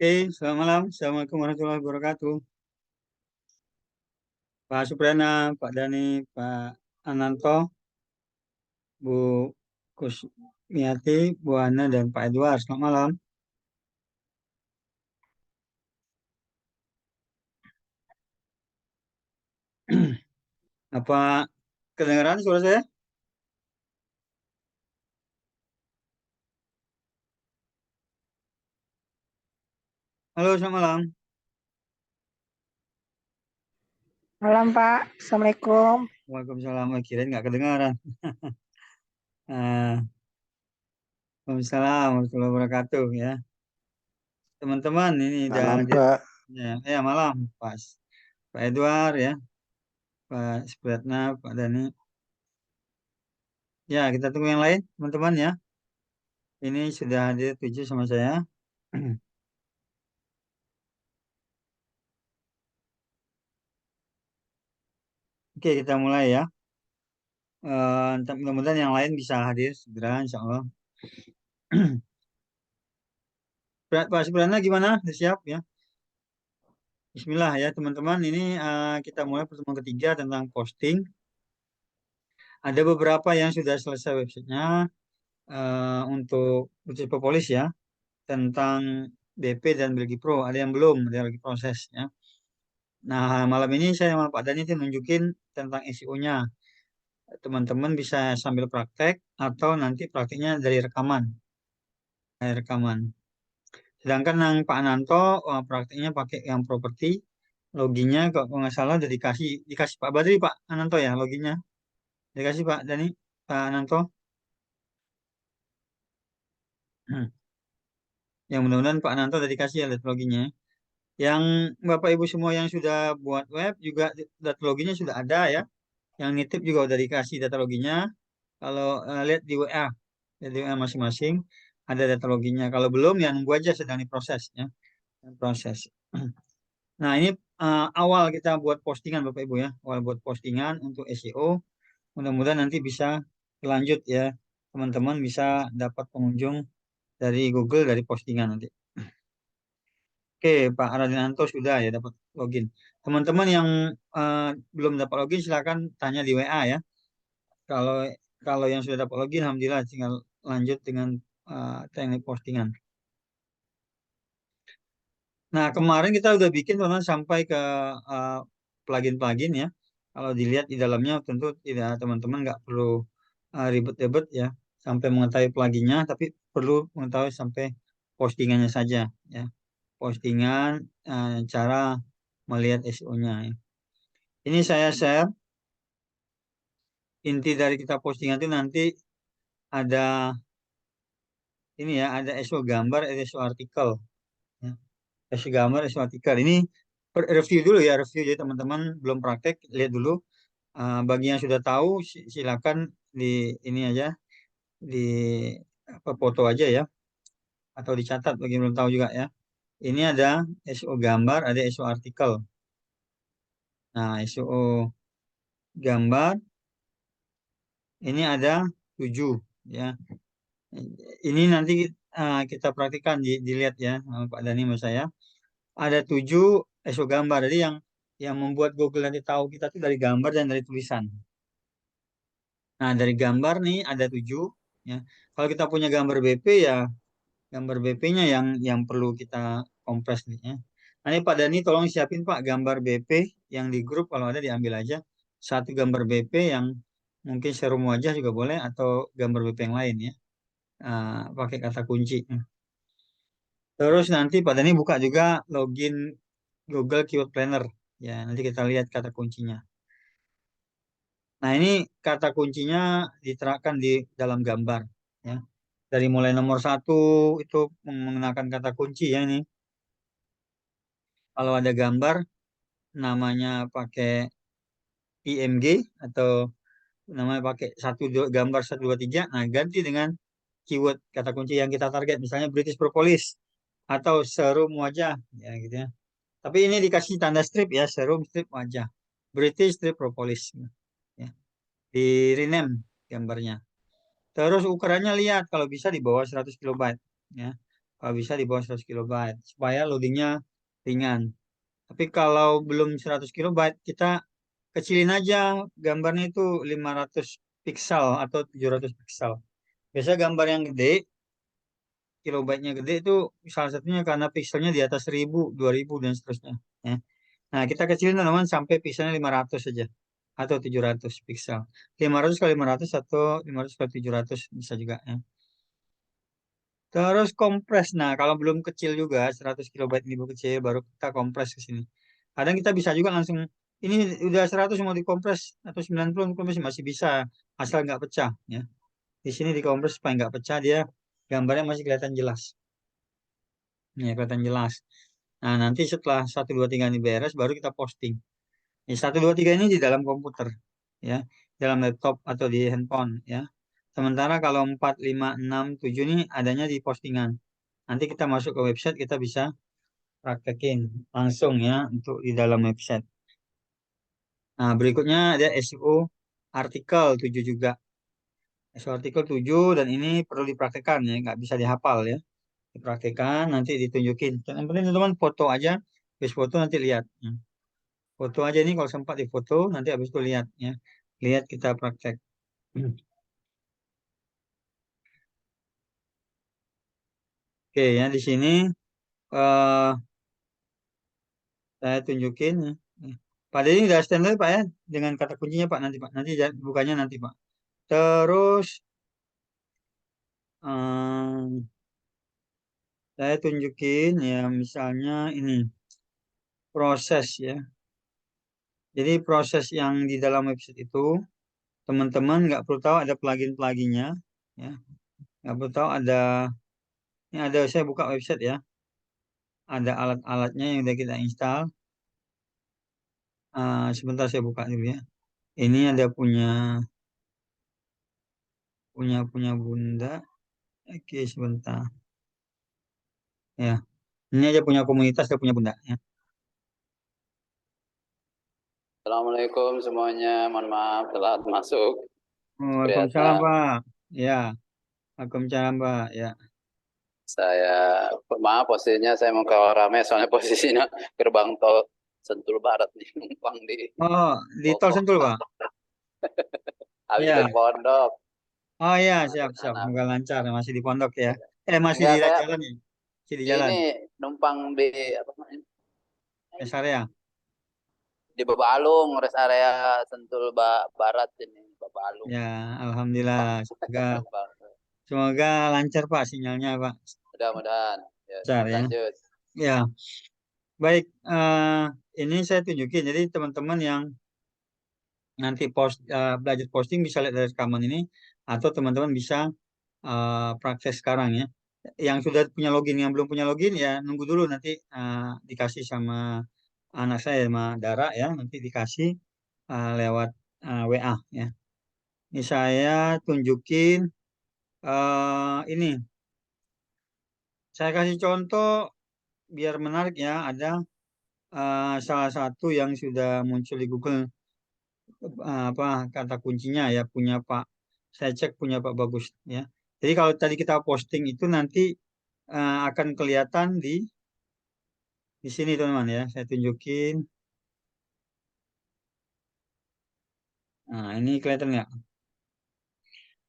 Oke, selamat malam. Assalamualaikum warahmatullahi wabarakatuh. Pak Suprana, Pak Dani, Pak Ananto, Bu Kusmiati, Bu Ana, dan Pak Edward. Selamat malam. Apa kedengaran suara saya? Halo, selamat malam. Malam Pak, Assalamualaikum. Waalaikumsalam. Kirain nggak kedengaran. Nah, Waalaikumsalam warahmatullahi wabarakatuh ya. Teman-teman, ini udah Malam hadir. Pak, Ya, malam, Pak Edward ya, Pak Supratna, Pak Dani. Ya, kita tunggu yang lain, teman-teman ya. Ini sudah hadir 7 sama saya. Oke, kita mulai ya. Mudah-mudahan yang lain bisa hadir segera, insya Allah. Pak Subrana gimana? Sudah siap ya? Bismillah ya teman-teman. Ini kita mulai pertemuan ketiga tentang posting. Ada beberapa yang sudah selesai websitenya untuk uji Propolis ya tentang BP dan Belgi Pro. Ada yang belum, ada yang lagi proses ya. Nah malam ini saya sama Pak Dani itu nunjukin tentang SEO-nya. Teman-teman bisa sambil praktek atau nanti praktiknya dari rekaman. Dari rekaman. Sedangkan yang Pak Nanto praktiknya pakai yang properti, loginnya kalau nggak salah udah dikasih Pak Badri Pak Ananto ya loginnya. Dikasih Pak Dani, Pak Ananto. Yang mudah-mudahan Pak Ananto udah dikasih ya lihat loginnya. Yang Bapak Ibu semua yang sudah buat web juga data loginnya sudah ada ya. Yang nitip juga udah dikasih data loginnya. Kalau lihat di WA, lihat di WA masing-masing ada data loginnya. Kalau belum ya nunggu aja sedang diproses ya. Proses. Nah, ini awal kita buat postingan Bapak Ibu ya. Awal buat postingan untuk SEO. Mudah-mudahan nanti bisa berlanjut ya. Teman-teman bisa dapat pengunjung dari Google dari postingan nanti. Oke, Pak Radinanto sudah ya dapat login. Teman-teman yang eh, belum dapat login silakan tanya di WA ya. Kalau kalau yang sudah dapat login, alhamdulillah tinggal lanjut dengan teknik postingan. Nah, kemarin kita udah bikin teman sampai ke uh, plugin-plugin ya. Kalau dilihat di dalamnya tentu tidak teman-teman nggak perlu ribet-ribet ya sampai mengetahui pluginnya, tapi perlu mengetahui sampai postingannya saja ya. Postingan, cara melihat SEO-nya. Ya. Ini saya share inti dari kita postingan itu nanti ada ini ya, ada SEO gambar, ada SEO artikel. Ya. SEO gambar, SEO artikel. Ini review dulu ya, review jadi teman-teman belum praktek lihat dulu. Bagi yang sudah tahu silakan di ini aja di apa foto aja ya atau dicatat bagi yang belum tahu juga ya. Ini ada SEO gambar, ada SEO artikel. Nah, SEO gambar ini ada 7 ya. Ini nanti kita praktikkan dilihat ya sama Pak Dani sama saya. Ada 7 SEO gambar. Jadi yang membuat Google nanti tahu kita itu dari gambar dan dari tulisan. Nah, dari gambar nih ada 7 ya. Kalau kita punya gambar BP ya gambar BP-nya yang perlu kita kompres nih ya. Nanti Pak Dani tolong siapin Pak gambar BP yang di grup kalau ada diambil aja. Satu gambar BP yang mungkin serum wajah juga boleh atau gambar BP yang lain ya. Pakai kata kunci. Terus nanti Pak Dani buka juga login Google Keyword Planner. Ya, nanti kita lihat kata kuncinya. Nah, ini kata kuncinya diterapkan di dalam gambar. Ya. Dari mulai nomor 1 itu menggunakan kata kunci ya ini. Kalau ada gambar, namanya pakai IMG atau namanya pakai gambar 1 2 3. Nah, ganti dengan keyword kata kunci yang kita target. Misalnya British Propolis atau serum wajah. Ya, gitu ya. Tapi ini dikasih tanda strip ya, serum strip wajah. British strip propolis. Ya. Di rename gambarnya. Terus ukurannya lihat kalau bisa di bawah 100 kilobyte. Ya. Kalau bisa di bawah 100 kilobyte supaya loadingnya ringan. Tapi kalau belum 100 kilobyte, kita kecilin aja gambarnya itu 500 piksel atau 700 piksel. Biasa gambar yang gede, kilobyte-nya gede itu salah satunya karena pikselnya di atas 1000, 2000 dan seterusnya. Ya. Nah, kita kecilin teman-teman sampai pikselnya 500 saja atau 700 piksel. 500 kali 500 atau 500 kali 700 bisa juga ya. Terus kompres. Nah, kalau belum kecil juga 100 kilobyte ini belum kecil baru kita kompres ke sini. Kadang kita bisa juga langsung ini udah 100 mau dikompres atau 90 dikompres masih bisa asal nggak pecah ya. Di sini dikompres supaya nggak pecah dia gambarnya masih kelihatan jelas. Ya, kelihatan jelas. Nah, nanti setelah 1 2 3 ini beres baru kita posting. 1 2 3 ini di dalam komputer ya, dalam laptop atau di handphone ya. Sementara kalau 4 5 6 7 ini adanya di postingan. Nanti kita masuk ke website kita bisa praktekin langsung ya untuk di dalam website. Nah, berikutnya ada SEO artikel 7 juga. SEO artikel 7 dan ini perlu dipraktekkan ya, nggak bisa dihafal ya. Dipraktekkan nanti ditunjukin. Yang penting teman-teman foto aja, habis foto nanti lihat. Ya. Foto aja ini kalau sempat difoto, nanti habis itu lihat ya. Lihat kita praktek. Oke ya di sini eh saya tunjukin ya. Pak ini udah standby Pak ya dengan kata kuncinya Pak nanti Pak. Nanti bukannya nanti Pak. Terus saya tunjukin ya misalnya ini proses ya. Jadi proses yang di dalam website itu teman-teman nggak perlu tahu ada plugin-pluginnya ya. Nggak perlu tahu ada ini ada saya buka website ya. Ada alat-alatnya yang udah kita install. Sebentar saya buka dulu ya. Ini ada punya Bunda. Oke, sebentar. Ya. Ini aja punya komunitas dan punya Bunda ya. Assalamualaikum semuanya, mohon maaf telat masuk. Waalaikumsalam Pak. Ya, Waalaikumsalam Pak. Ya. Saya maaf posisinya saya mau ke Rame soalnya posisinya gerbang tol Sentul Barat nih numpang di. Oh, di tol Sentul Pak. Habis Ya. dari pondok. Oh ya, siap. Semoga lancar masih di pondok ya. Masih di Enggak, saya jalan ya. Masih di jalan. ini numpang di apa namanya? Rest area. Di Bebalung, rest area Sentul Barat ini, Bebalung. Ya, alhamdulillah. Semoga lancar Pak sinyalnya Pak. Mudah-mudahan. Ya, Lancar ya. lanjut. Ya, baik. Ini saya tunjukin. Jadi teman-teman yang nanti belajar posting bisa lihat dari rekaman ini, atau teman-teman bisa praktek sekarang ya. Yang sudah punya login, yang belum punya login ya nunggu dulu nanti dikasih sama anak saya sama Dara ya, nanti dikasih lewat WA ya. Ini saya tunjukin ini. Saya kasih contoh biar menarik ya. Ada salah satu yang sudah muncul di Google apa kata kuncinya ya punya Pak. Saya cek punya Pak Bagus ya. Jadi kalau tadi kita posting itu nanti akan kelihatan di sini teman-teman ya. Saya tunjukin. Nah ini kelihatan nggak?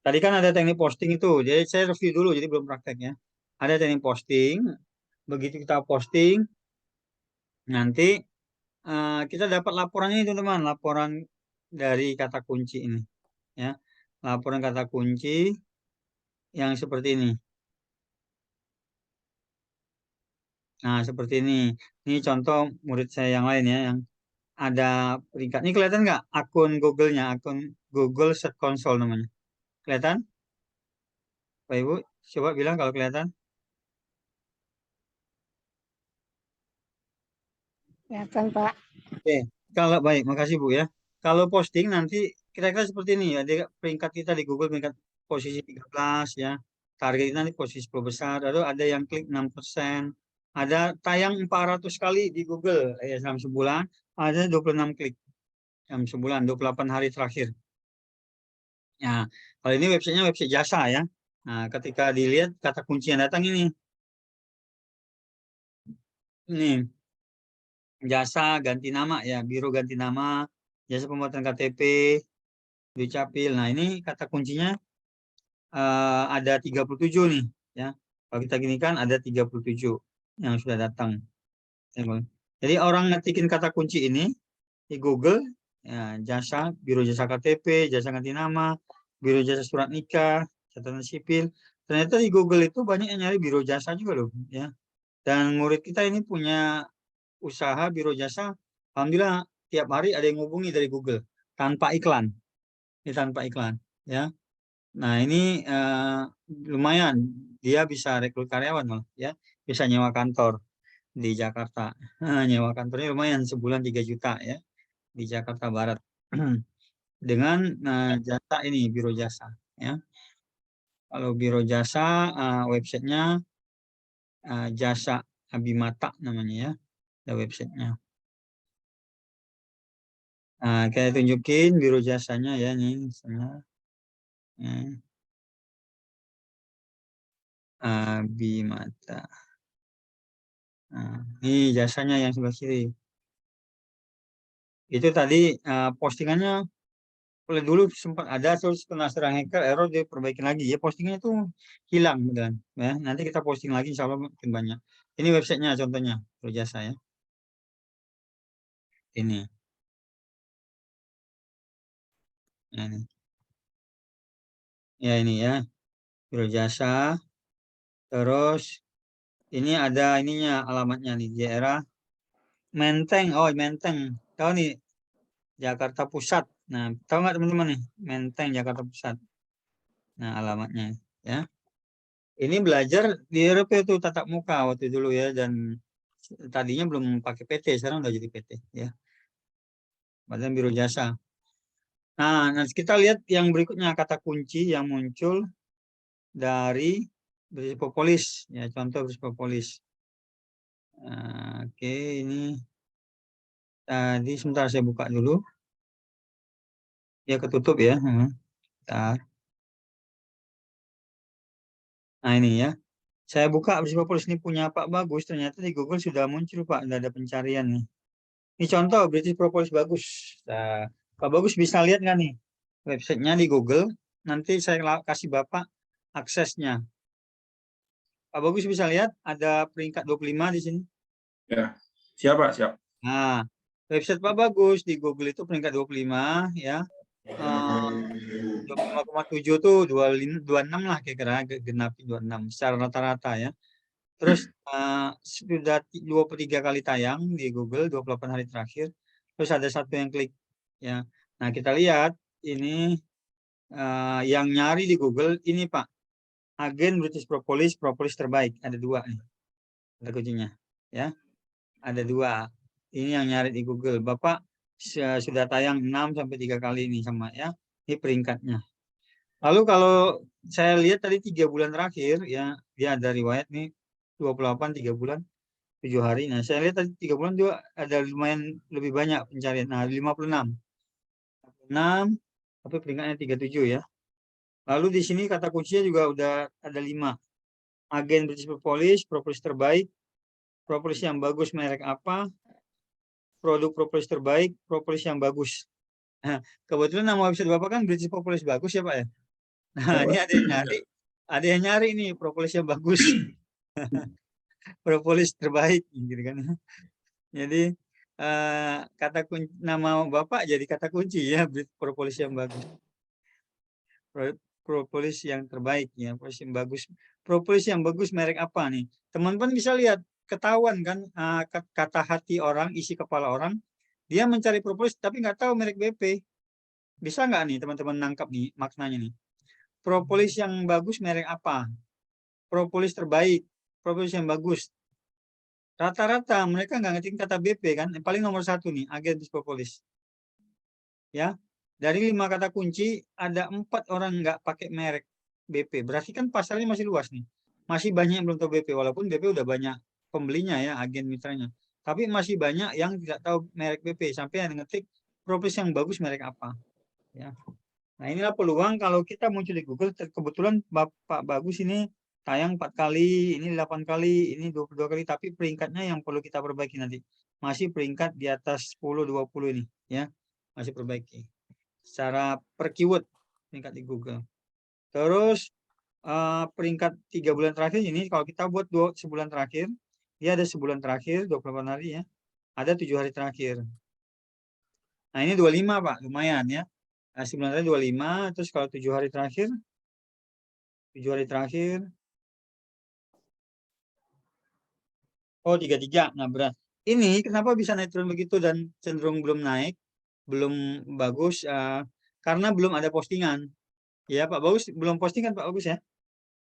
Tadi kan ada teknik posting itu. Jadi saya review dulu. Jadi belum prakteknya. Ada teknik posting. Begitu kita posting, nanti kita dapat laporannya itu teman. Laporan dari kata kunci ini. Ya, laporan kata kunci yang seperti ini. Nah, seperti ini. Ini contoh murid saya yang lain ya, yang ada peringkat. Ini kelihatan nggak akun Google-nya, akun Google Search Console namanya. Kelihatan? Pak Ibu, coba bilang kalau kelihatan. Kelihatan Pak. Oke, kalau baik, makasih Bu ya. Kalau posting nanti kira-kira seperti ini ya, peringkat kita di Google peringkat posisi 13 ya. Target kita nanti posisi 10 besar, lalu ada yang klik 6%, ada tayang 400 kali di Google ya dalam sebulan, ada 26 klik dalam sebulan, 28 hari terakhir. Nah, kalau ini websitenya website jasa ya. Nah, ketika dilihat kata kunci yang datang ini, ini jasa ganti nama ya, biro ganti nama, jasa pembuatan KTP, Dukcapil. Nah, ini kata kuncinya ada 37 nih ya. Kalau kita gini kan ada 37 yang sudah datang. Jadi orang ngetikin kata kunci ini di Google ya, jasa, biro jasa KTP, jasa ganti nama, biro jasa surat nikah, catatan sipil. Ternyata di Google itu banyak yang nyari biro jasa juga loh ya. Dan murid kita ini punya usaha biro jasa, alhamdulillah tiap hari ada yang hubungi dari Google tanpa iklan. Ini tanpa iklan ya. Nah, ini lumayan dia bisa rekrut karyawan malah ya, bisa nyewa kantor di Jakarta. Nyewa kantornya lumayan sebulan 3 juta ya di Jakarta Barat. Dengan jasa ini biro jasa ya. Kalau biro jasa websitenya Jasa Abimata namanya ya, ada websitenya. Nah, kayak tunjukin biro jasanya ya nih misalnya. Abimata. Nah, ini jasanya yang sebelah kiri. Itu tadi postingannya oleh dulu sempat ada terus kena serang hacker, error dia perbaikin lagi ya, postingannya itu hilang beneran ya. Nanti kita posting lagi insya Allah makin banyak. Ini websitenya contohnya biro jasa ya. Ini. Ya, ini. Ya ini ya. Biro jasa. Terus ini ada ininya alamatnya nih, daerah Menteng. Oh, Menteng. Tahu nih Jakarta Pusat. Nah, tahu nggak teman-teman nih Menteng Jakarta Pusat. Nah, alamatnya ya. Ini belajar di RP itu tatap muka waktu dulu ya, dan tadinya belum pakai PT, sekarang udah jadi PT ya. Badan Biro Jasa. Nah, nanti kita lihat yang berikutnya kata kunci yang muncul dari British ya, contoh British. Oke, ini tadi sebentar saya buka dulu. Ya ketutup ya. Bentar. Nah, ini ya. Saya buka British ini punya Pak Bagus, ternyata di Google sudah muncul Pak, sudah ada pencarian nih. Ini contoh British Propolis Bagus. Nah, Pak Bagus bisa lihat nggak nih websitenya di Google? Nanti saya kasih Bapak aksesnya. Pak Bagus bisa lihat ada peringkat 25 di sini. Ya, siap Pak, siap. Nah, website Pak Bagus di Google itu peringkat 25 ya. 25,7 tuh 26 lah kira-kira, genapi 26 secara rata-rata ya. Terus sudah 23 kali tayang di Google, 28 hari terakhir. Terus ada satu yang klik ya. Nah, kita lihat ini yang nyari di Google ini Pak. Agen British Propolis, propolis terbaik. Ada 2 nih. Ada kuncinya ya. Ada 2. Ini yang nyari di Google. Bapak sudah tayang 6 sampai 3 kali ini sama ya. Ini peringkatnya. Lalu kalau saya lihat tadi 3 bulan terakhir ya, dia ada riwayat nih 28 3 bulan 7 hari. Nah, saya lihat tadi 3 bulan juga ada lumayan lebih banyak pencarian. Nah, 56. 6 tapi peringkatnya 37 ya. Lalu di sini kata kuncinya juga udah ada 5. Agen British Propolis, propolis terbaik, propolis yang bagus merek apa, produk propolis terbaik, propolis yang bagus. Nah, kebetulan nama website Bapak kan British Propolis Bagus ya Pak ya. Nah, ini ada yang nyari nih propolis yang bagus. Propolis terbaik gitu kan. Jadi kata kunci nama Bapak jadi kata kunci ya, propolis yang bagus. Propolis yang terbaik ya, propolis yang bagus. Propolis yang bagus merek apa nih? Teman-teman bisa lihat, ketahuan kan kata hati orang, isi kepala orang. Dia mencari propolis tapi nggak tahu merek BP. Bisa nggak nih teman-teman nangkap nih maknanya nih? Propolis yang bagus merek apa? Propolis terbaik, propolis yang bagus. Rata-rata mereka nggak ngerti kata BP kan. Yang paling nomor 1 nih, agen propolis. Ya, dari 5 kata kunci ada 4 orang nggak pakai merek BP. Berarti kan pasarnya masih luas nih. Masih banyak yang belum tahu BP, walaupun BP udah banyak pembelinya ya, agen mitranya. Tapi masih banyak yang tidak tahu merek BP, sampai yang ngetik propolis yang bagus merek apa. Ya. Nah, inilah peluang kalau kita muncul di Google. Kebetulan Bapak Bagus ini tayang 4 kali, ini 8 kali, ini 22 kali, tapi peringkatnya yang perlu kita perbaiki nanti. Masih peringkat di atas 10-20 ini, ya. Masih perbaiki. Secara per keyword peringkat di Google. Terus peringkat 3 bulan terakhir ini kalau kita buat sebulan terakhir, dia ada sebulan terakhir 28 hari ya. Ada 7 hari terakhir. Nah, ini 25, Pak, lumayan ya. Nah, sebulan terakhir 25, terus kalau 7 hari terakhir 7 hari terakhir. Oh, 33. Nah, berat. Ini kenapa bisa naik turun begitu dan cenderung belum naik, belum bagus, karena belum ada postingan. Ya, Pak Bagus belum posting kan Pak Bagus ya?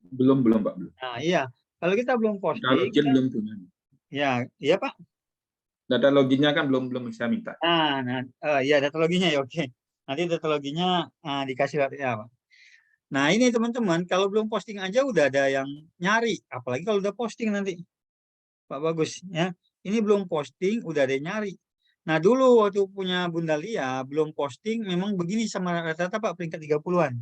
Belum, Pak. Belum. Nah, iya. Kalau kita belum Data posting, login belum punya. ya, iya Pak. Data loginnya kan belum saya minta. Ya data loginnya ya oke. Nanti data loginnya dikasih ya Pak. Nah, ini teman-teman, kalau belum posting aja udah ada yang nyari, apalagi kalau udah posting nanti. Pak Bagus ya. Ini belum posting udah ada yang nyari. Nah, dulu waktu punya Bunda Lia belum posting memang begini sama rata-rata Pak peringkat 30-an.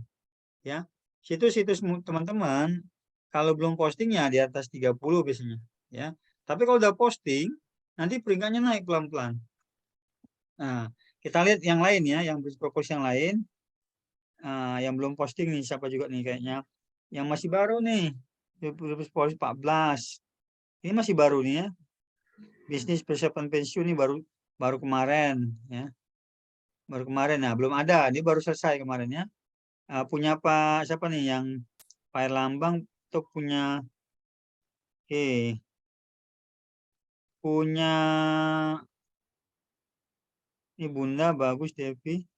Ya. Situs-situs teman-teman kalau belum posting ya di atas 30 biasanya, ya. Tapi kalau udah posting nanti peringkatnya naik pelan-pelan. Nah, kita lihat yang lain ya, yang berproporsi yang lain. Yang belum posting nih siapa juga nih kayaknya. Yang masih baru nih, berproporsi 14. Ini masih baru nih ya. Bisnis persiapan pensiun ini baru kemarin ya. Baru kemarin. Nah, belum ada. Ini baru selesai kemarin ya. Punya Pak siapa nih yang Pak Erlambang tuh punya punya ini Bunda bagus Devi.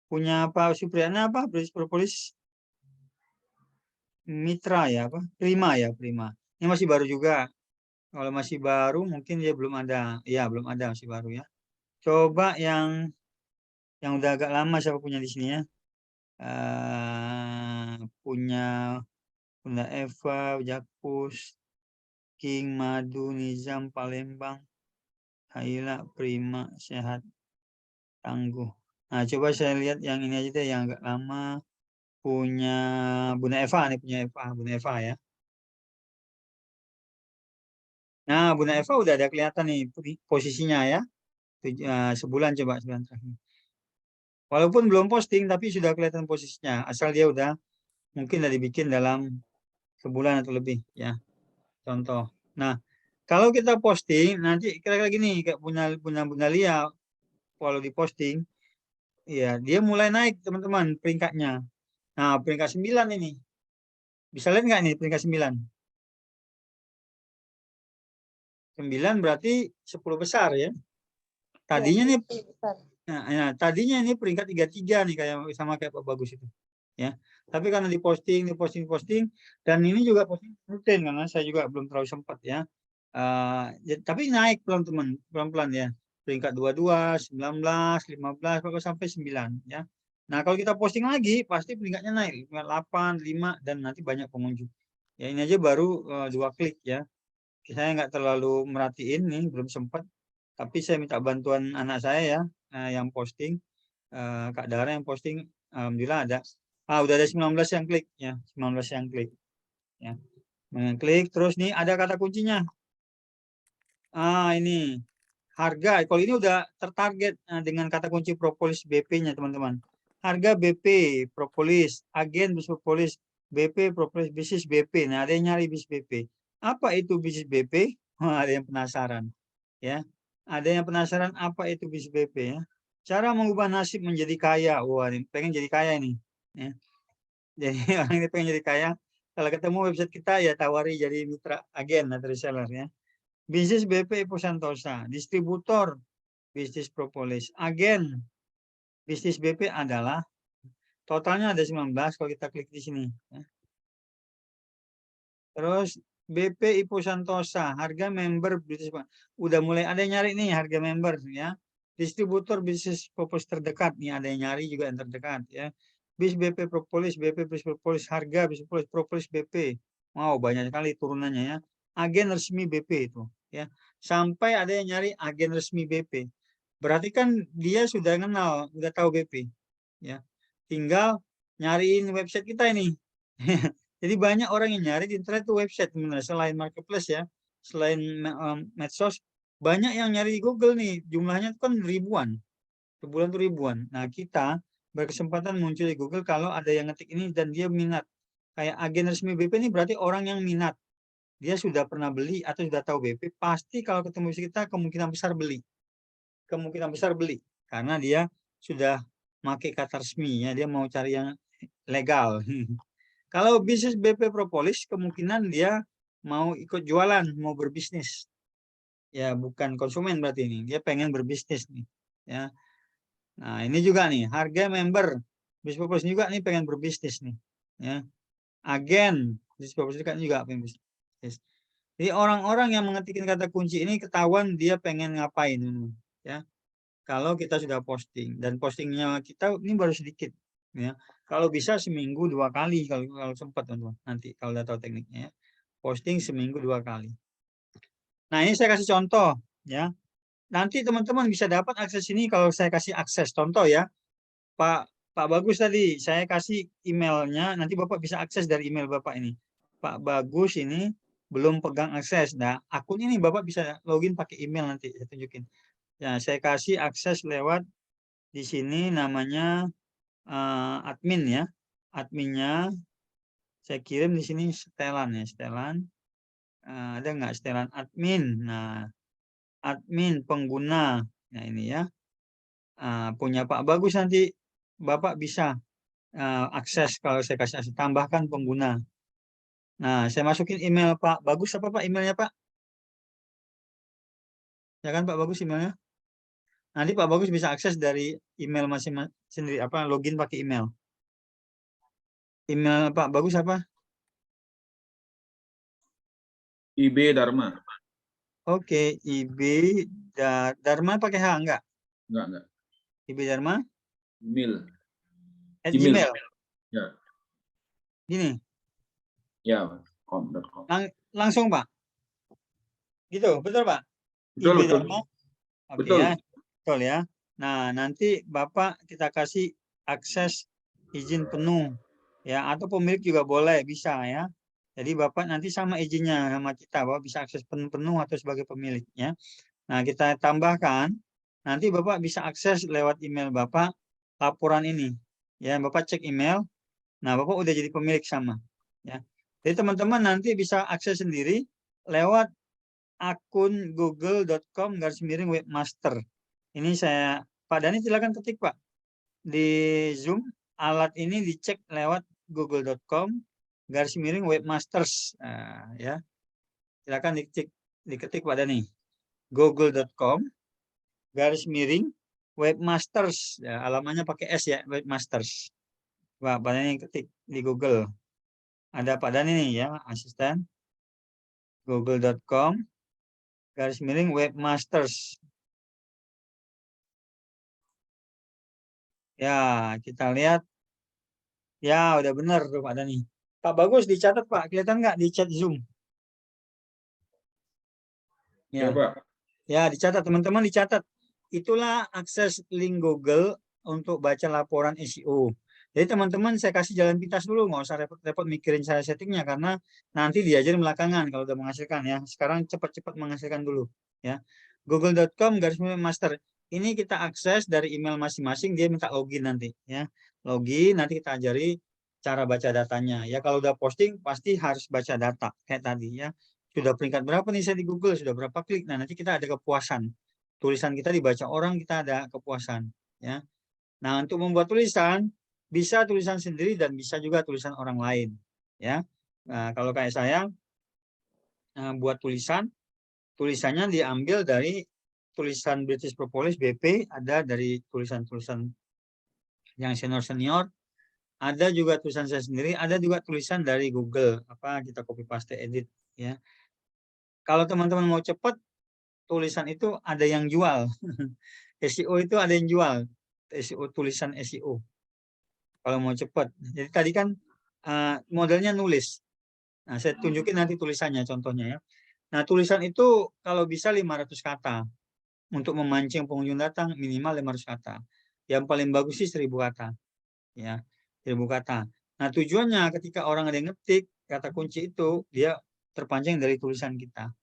Punya Pak Supriyana apa? Propolis Mitra ya apa? Prima ya, Prima. Ini masih baru juga. Kalau masih baru mungkin dia belum ada. Iya, belum ada masih baru ya. Coba yang udah agak lama siapa punya di sini ya? Punya Bunda Eva, Jakpus, King, Madu, Nizam, Palembang, Haila, Prima, Sehat, Tangguh. Nah, coba saya lihat yang ini aja deh, yang agak lama. Punya Bunda Eva nih, punya Bunda Eva ya. Nah, Bunda Eva udah ada kelihatan nih posisinya ya. Sebulan coba, sebulan terakhir. Walaupun belum posting, tapi sudah kelihatan posisinya. Asal dia udah mungkin udah dibikin dalam sebulan atau lebih ya. Contoh. Nah, kalau kita posting, nanti kira-kira gini, kayak punya Bunda Lia, kalau diposting, ya dia mulai naik teman-teman peringkatnya. Nah, peringkat 9 ini. Bisa lihat nggak nih peringkat 9? 9 berarti 10 besar ya. Tadinya nih, tadinya ini peringkat 33 nih sama kayak Pak Bagus itu. Ya, tapi karena diposting, dan ini juga posting rutin karena saya juga belum terlalu sempat ya. Tapi naik pelan-pelan, pelan-pelan ya. Peringkat 22, 19, 15, sampai 9 ya. Nah, kalau kita posting lagi pasti peringkatnya naik, 8, 5 dan nanti banyak pengunjung. Ya, ini aja baru 2 klik ya. Saya nggak terlalu merhatiin nih, belum sempat. Tapi saya minta bantuan anak saya ya, yang posting, Kak Dara yang posting, alhamdulillah ada. Udah ada 19 yang klik ya, 19 yang klik. Ya. Klik terus nih ada kata kuncinya. Ini harga. Kalau ini udah tertarget dengan kata kunci propolis BP-nya teman-teman. Harga BP propolis, agen bisnis propolis, BP propolis bisnis BP. Nah, ada yang nyari bisnis BP. Apa itu bisnis BP? Ada yang penasaran. Ya. Ada yang penasaran apa itu bisnis BP ya. Cara mengubah nasib menjadi kaya. Wah, pengen jadi kaya ini. Ya. Jadi orang ini pengen jadi kaya. Kalau ketemu website kita ya tawari jadi mitra agen atau reseller ya. Bisnis BP Ipo Santosa, distributor bisnis propolis, agen bisnis BP adalah totalnya ada 19 kalau kita klik di sini. Ya. Terus BP Ipo Santosa, harga member bisnis udah mulai ada yang nyari nih harga member ya. Distributor bisnis propolis terdekat nih ada yang nyari juga yang terdekat ya. Bis BP propolis, BP bis propolis, harga bis propolis BP. Wow, banyak sekali turunannya ya. Agen resmi BP itu ya. Sampai ada yang nyari agen resmi BP. Berarti kan dia sudah kenal, udah tahu BP ya. Tinggal nyariin website kita ini. Jadi banyak orang yang nyari di internet itu website sebenarnya, selain marketplace ya, selain medsos, banyak yang nyari di Google nih, jumlahnya kan ribuan, sebulan tuh ribuan. Nah kita berkesempatan muncul di Google kalau ada yang ngetik ini dan dia minat. Kayak agen resmi BP ini berarti orang yang minat. Dia sudah pernah beli atau sudah tahu BP, pasti kalau ketemu kita kemungkinan besar beli. Kemungkinan besar beli karena dia sudah pakai kata resmi ya, dia mau cari yang legal. Kalau bisnis BP Propolis kemungkinan dia mau ikut jualan, mau berbisnis. Ya bukan konsumen berarti ini, dia pengen berbisnis nih. Ya. Nah ini juga nih harga member bisnis Propolis juga nih pengen berbisnis nih. Ya. Agen bisnis Propolis kan juga pengen bisnis. Jadi orang-orang yang mengetikkan kata kunci ini ketahuan dia pengen ngapain, ya. Kalau kita sudah posting dan postingnya kita ini baru sedikit, ya. Kalau bisa seminggu 2 kali kalau sempat teman-teman. Nanti kalau udah tahu tekniknya, ya. Posting seminggu 2 kali. Nah ini saya kasih contoh, ya. Nanti teman-teman bisa dapat akses ini kalau saya kasih akses contoh ya, Pak Bagus tadi saya kasih emailnya, nanti Bapak bisa akses dari email Bapak ini. Pak Bagus ini belum pegang akses. Nah, akun ini Bapak bisa login pakai email nanti saya tunjukin. Ya, saya kasih akses lewat di sini namanya admin ya. Adminnya saya kirim di sini setelan ya, setelan. Ada nggak setelan admin? Nah, admin pengguna. Nah, ini ya. Punya Pak Bagus nanti Bapak bisa akses kalau saya kasih akses tambahkan pengguna. Nah, saya masukin email Pak Bagus apa Pak emailnya Pak? Ya kan Pak Bagus emailnya? Nanti Pak Bagus bisa akses dari email masing-masing sendiri apa login pakai email. Email Pak Bagus apa? IB Dharma. Oke, IB Dharma pakai H enggak? Enggak. IB Dharma? Email. Gmail. Ya. Gini. Ya, .com. Langsung Pak. Gitu, betul Pak? Betul, IB betul. Dharma. Oke Betul. ya. Betul ya. Nah, nanti Bapak kita kasih akses izin penuh ya atau pemilik juga boleh bisa ya. Jadi Bapak nanti sama izinnya sama kita Bapak bisa akses penuh atau sebagai pemilik ya. Nah, kita tambahkan nanti Bapak bisa akses lewat email Bapak laporan ini. Ya, Bapak cek email. Nah, Bapak udah jadi pemilik sama ya. Jadi teman-teman nanti bisa akses sendiri lewat akun google.com/webmaster. Ini saya Pak Dhani silakan ketik Pak. Di Zoom alat ini dicek lewat google.com/webmasters. Nah, ya. Silakan diketik Pak Dhani. google.com/webmasters. Ya, alamannya pakai S ya, webmasters. Pak Dhani ketik di Google. Ada Pak Dhani nih ya, asisten. google.com/webmasters. Ya, kita lihat. Ya, udah benar tuh Pak Dhani. Pak Bagus dicatat Pak, kelihatan nggak di chat Zoom? Ya, Ya, Pak. ya dicatat teman-teman dicatat. Itulah akses link Google untuk baca laporan SEO. Jadi teman-teman saya kasih jalan pintas dulu, nggak usah repot-repot mikirin cara settingnya karena nanti diajarin belakangan kalau udah menghasilkan ya. Sekarang cepat-cepat menghasilkan dulu ya. Google.com/master. Ini kita akses dari email masing-masing, dia minta login nanti ya. Login nanti kita ajari cara baca datanya. Ya kalau udah posting pasti harus baca data kayak tadi ya. Sudah peringkat berapa nih saya di Google, sudah berapa klik. Nah, nanti kita ada kepuasan. Tulisan kita dibaca orang, kita ada kepuasan ya. Nah, untuk membuat tulisan bisa tulisan sendiri dan bisa juga tulisan orang lain ya. Nah, kalau kayak saya buat tulisannya diambil dari tulisan British Propolis BP, ada dari tulisan-tulisan yang senior-senior, ada juga tulisan saya sendiri, ada juga tulisan dari Google, apa kita copy paste edit ya. Kalau teman-teman mau cepat, tulisan itu ada yang jual. SEO itu ada yang jual. SEO tulisan SEO. Kalau mau cepat. Jadi tadi kan modelnya nulis. Nah, saya tunjukin nanti tulisannya contohnya ya. Nah, tulisan itu kalau bisa 500 kata. Untuk memancing pengunjung datang minimal 500 kata. Yang paling bagus sih 1000 kata. Ya, 1000 kata. Nah, tujuannya ketika orang ada yang ngetik kata kunci itu, dia terpancing dari tulisan kita.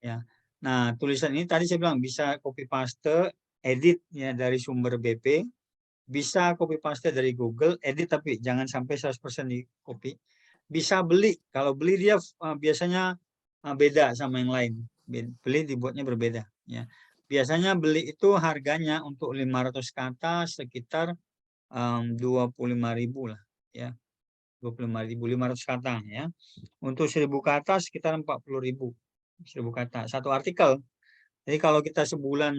Ya. Nah, tulisan ini tadi saya bilang bisa copy paste, edit ya dari sumber BP, bisa copy paste dari Google, edit tapi jangan sampai 100% di copy. Bisa beli, kalau beli dia biasanya beda sama yang lain. Beli dibuatnya berbeda ya. Biasanya beli itu harganya untuk 500 kata sekitar 25.000 lah ya. 25.500 kata ya. Untuk 1.000 kata sekitar 40.000. 1.000 kata satu artikel. Jadi kalau kita sebulan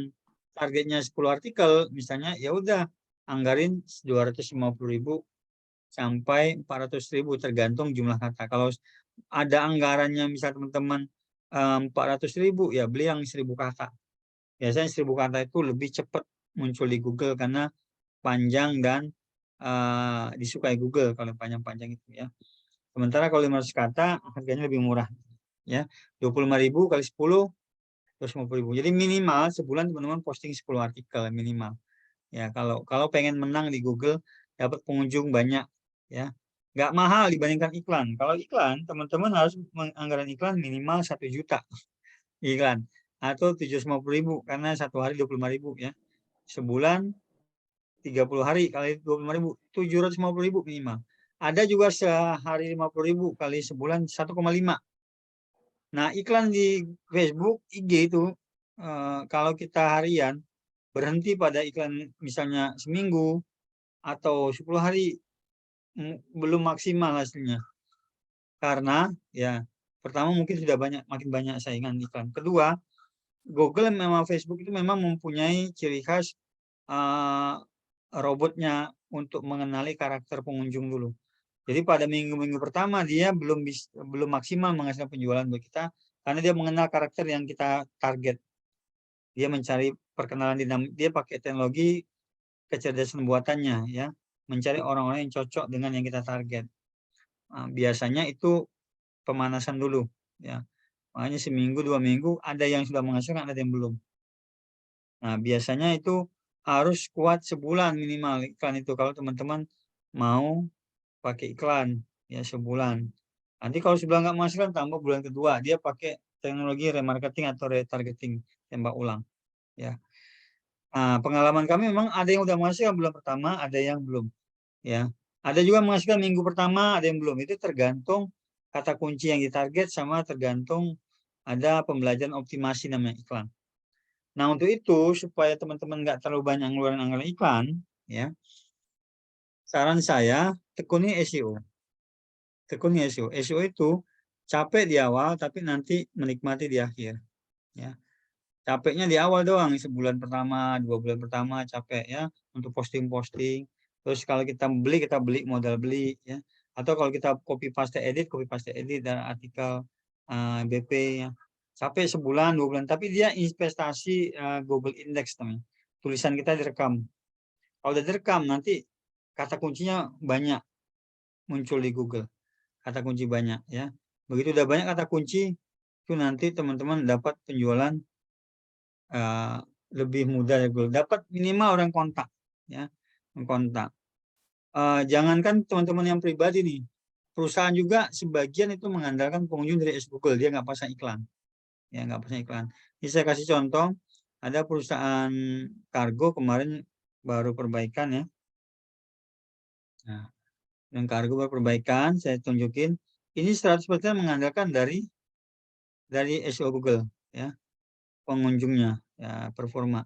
targetnya 10 artikel misalnya, ya udah anggarin 250.000 sampai 400.000 tergantung jumlah kata. Kalau ada anggarannya misal teman-teman 400.000 ya beli yang 1.000 kata. Biasanya 1.000 kata itu lebih cepat muncul di Google karena panjang dan disukai Google kalau panjang-panjang itu ya. Sementara kalau 500 kata harganya lebih murah ya. 25.000 kali 10 250.000. Jadi minimal sebulan teman-teman posting 10 artikel minimal. Ya, kalau pengen menang di Google dapat pengunjung banyak ya. Nggak mahal dibandingkan iklan. Kalau iklan teman-teman harus menganggaran iklan minimal 1 juta iklan atau 750.000 karena satu hari 25.000 ya. Sebulan 30 hari kali 25.000 750.000 minimal. Ada juga sehari 50.000 kali sebulan 1,5. Nah, iklan di Facebook, IG itu kalau kita harian berhenti pada iklan misalnya seminggu atau 10 hari belum maksimal hasilnya. Karena ya pertama mungkin sudah makin banyak saingan iklan. Kedua, Google memang Facebook itu memang mempunyai ciri khas robotnya untuk mengenali karakter pengunjung dulu. Jadi pada minggu-minggu pertama dia belum maksimal menghasilkan penjualan buat kita karena dia mengenal karakter yang kita target. Dia mencari perkenalan dia pakai teknologi kecerdasan buatannya ya, mencari orang-orang yang cocok dengan yang kita target. Nah, biasanya itu pemanasan dulu ya. Makanya seminggu 2 minggu ada yang sudah menghasilkan, ada yang belum. Nah, biasanya itu harus kuat sebulan minimal iklan itu kalau teman-teman mau pakai iklan ya sebulan. Nanti kalau sebulan nggak menghasilkan tambah bulan kedua dia pakai teknologi remarketing atau retargeting, tembak ulang ya. Nah, pengalaman kami memang ada yang udah menghasilkan bulan pertama, ada yang belum ya. Ada juga menghasilkan minggu pertama, ada yang belum. Itu tergantung kata kunci yang ditarget sama tergantung ada pembelajaran optimasi namanya iklan. Nah, untuk itu supaya teman-teman nggak terlalu banyak ngeluarin anggaran iklan ya. Saran saya tekuni SEO. Tekuni SEO. SEO itu capek di awal tapi nanti menikmati di akhir. Ya. Capeknya di awal doang, sebulan pertama, 2 bulan pertama capek ya untuk posting-posting. Terus kalau kita beli modal beli ya. Atau kalau kita copy paste edit dari artikel BP ya. Capek sebulan, 2 bulan, tapi dia investasi Google Index namanya. Tulisan kita direkam. Kalau udah direkam nanti kata kuncinya banyak muncul di Google. Kata kunci banyak ya. Begitu udah banyak kata kunci itu nanti teman-teman dapat penjualan lebih mudah ya Google. Dapat minimal orang kontak ya. Kontak. Jangankan teman-teman yang pribadi nih. Perusahaan juga sebagian itu mengandalkan pengunjung dari Google, dia nggak pasang iklan. Ya, nggak pasang iklan. Ini saya kasih contoh, ada perusahaan kargo kemarin baru perbaikan ya. Nah, yang kargo baru perbaikan, saya tunjukin. Ini 100% mengandalkan dari SEO Google ya. Pengunjungnya ya performa.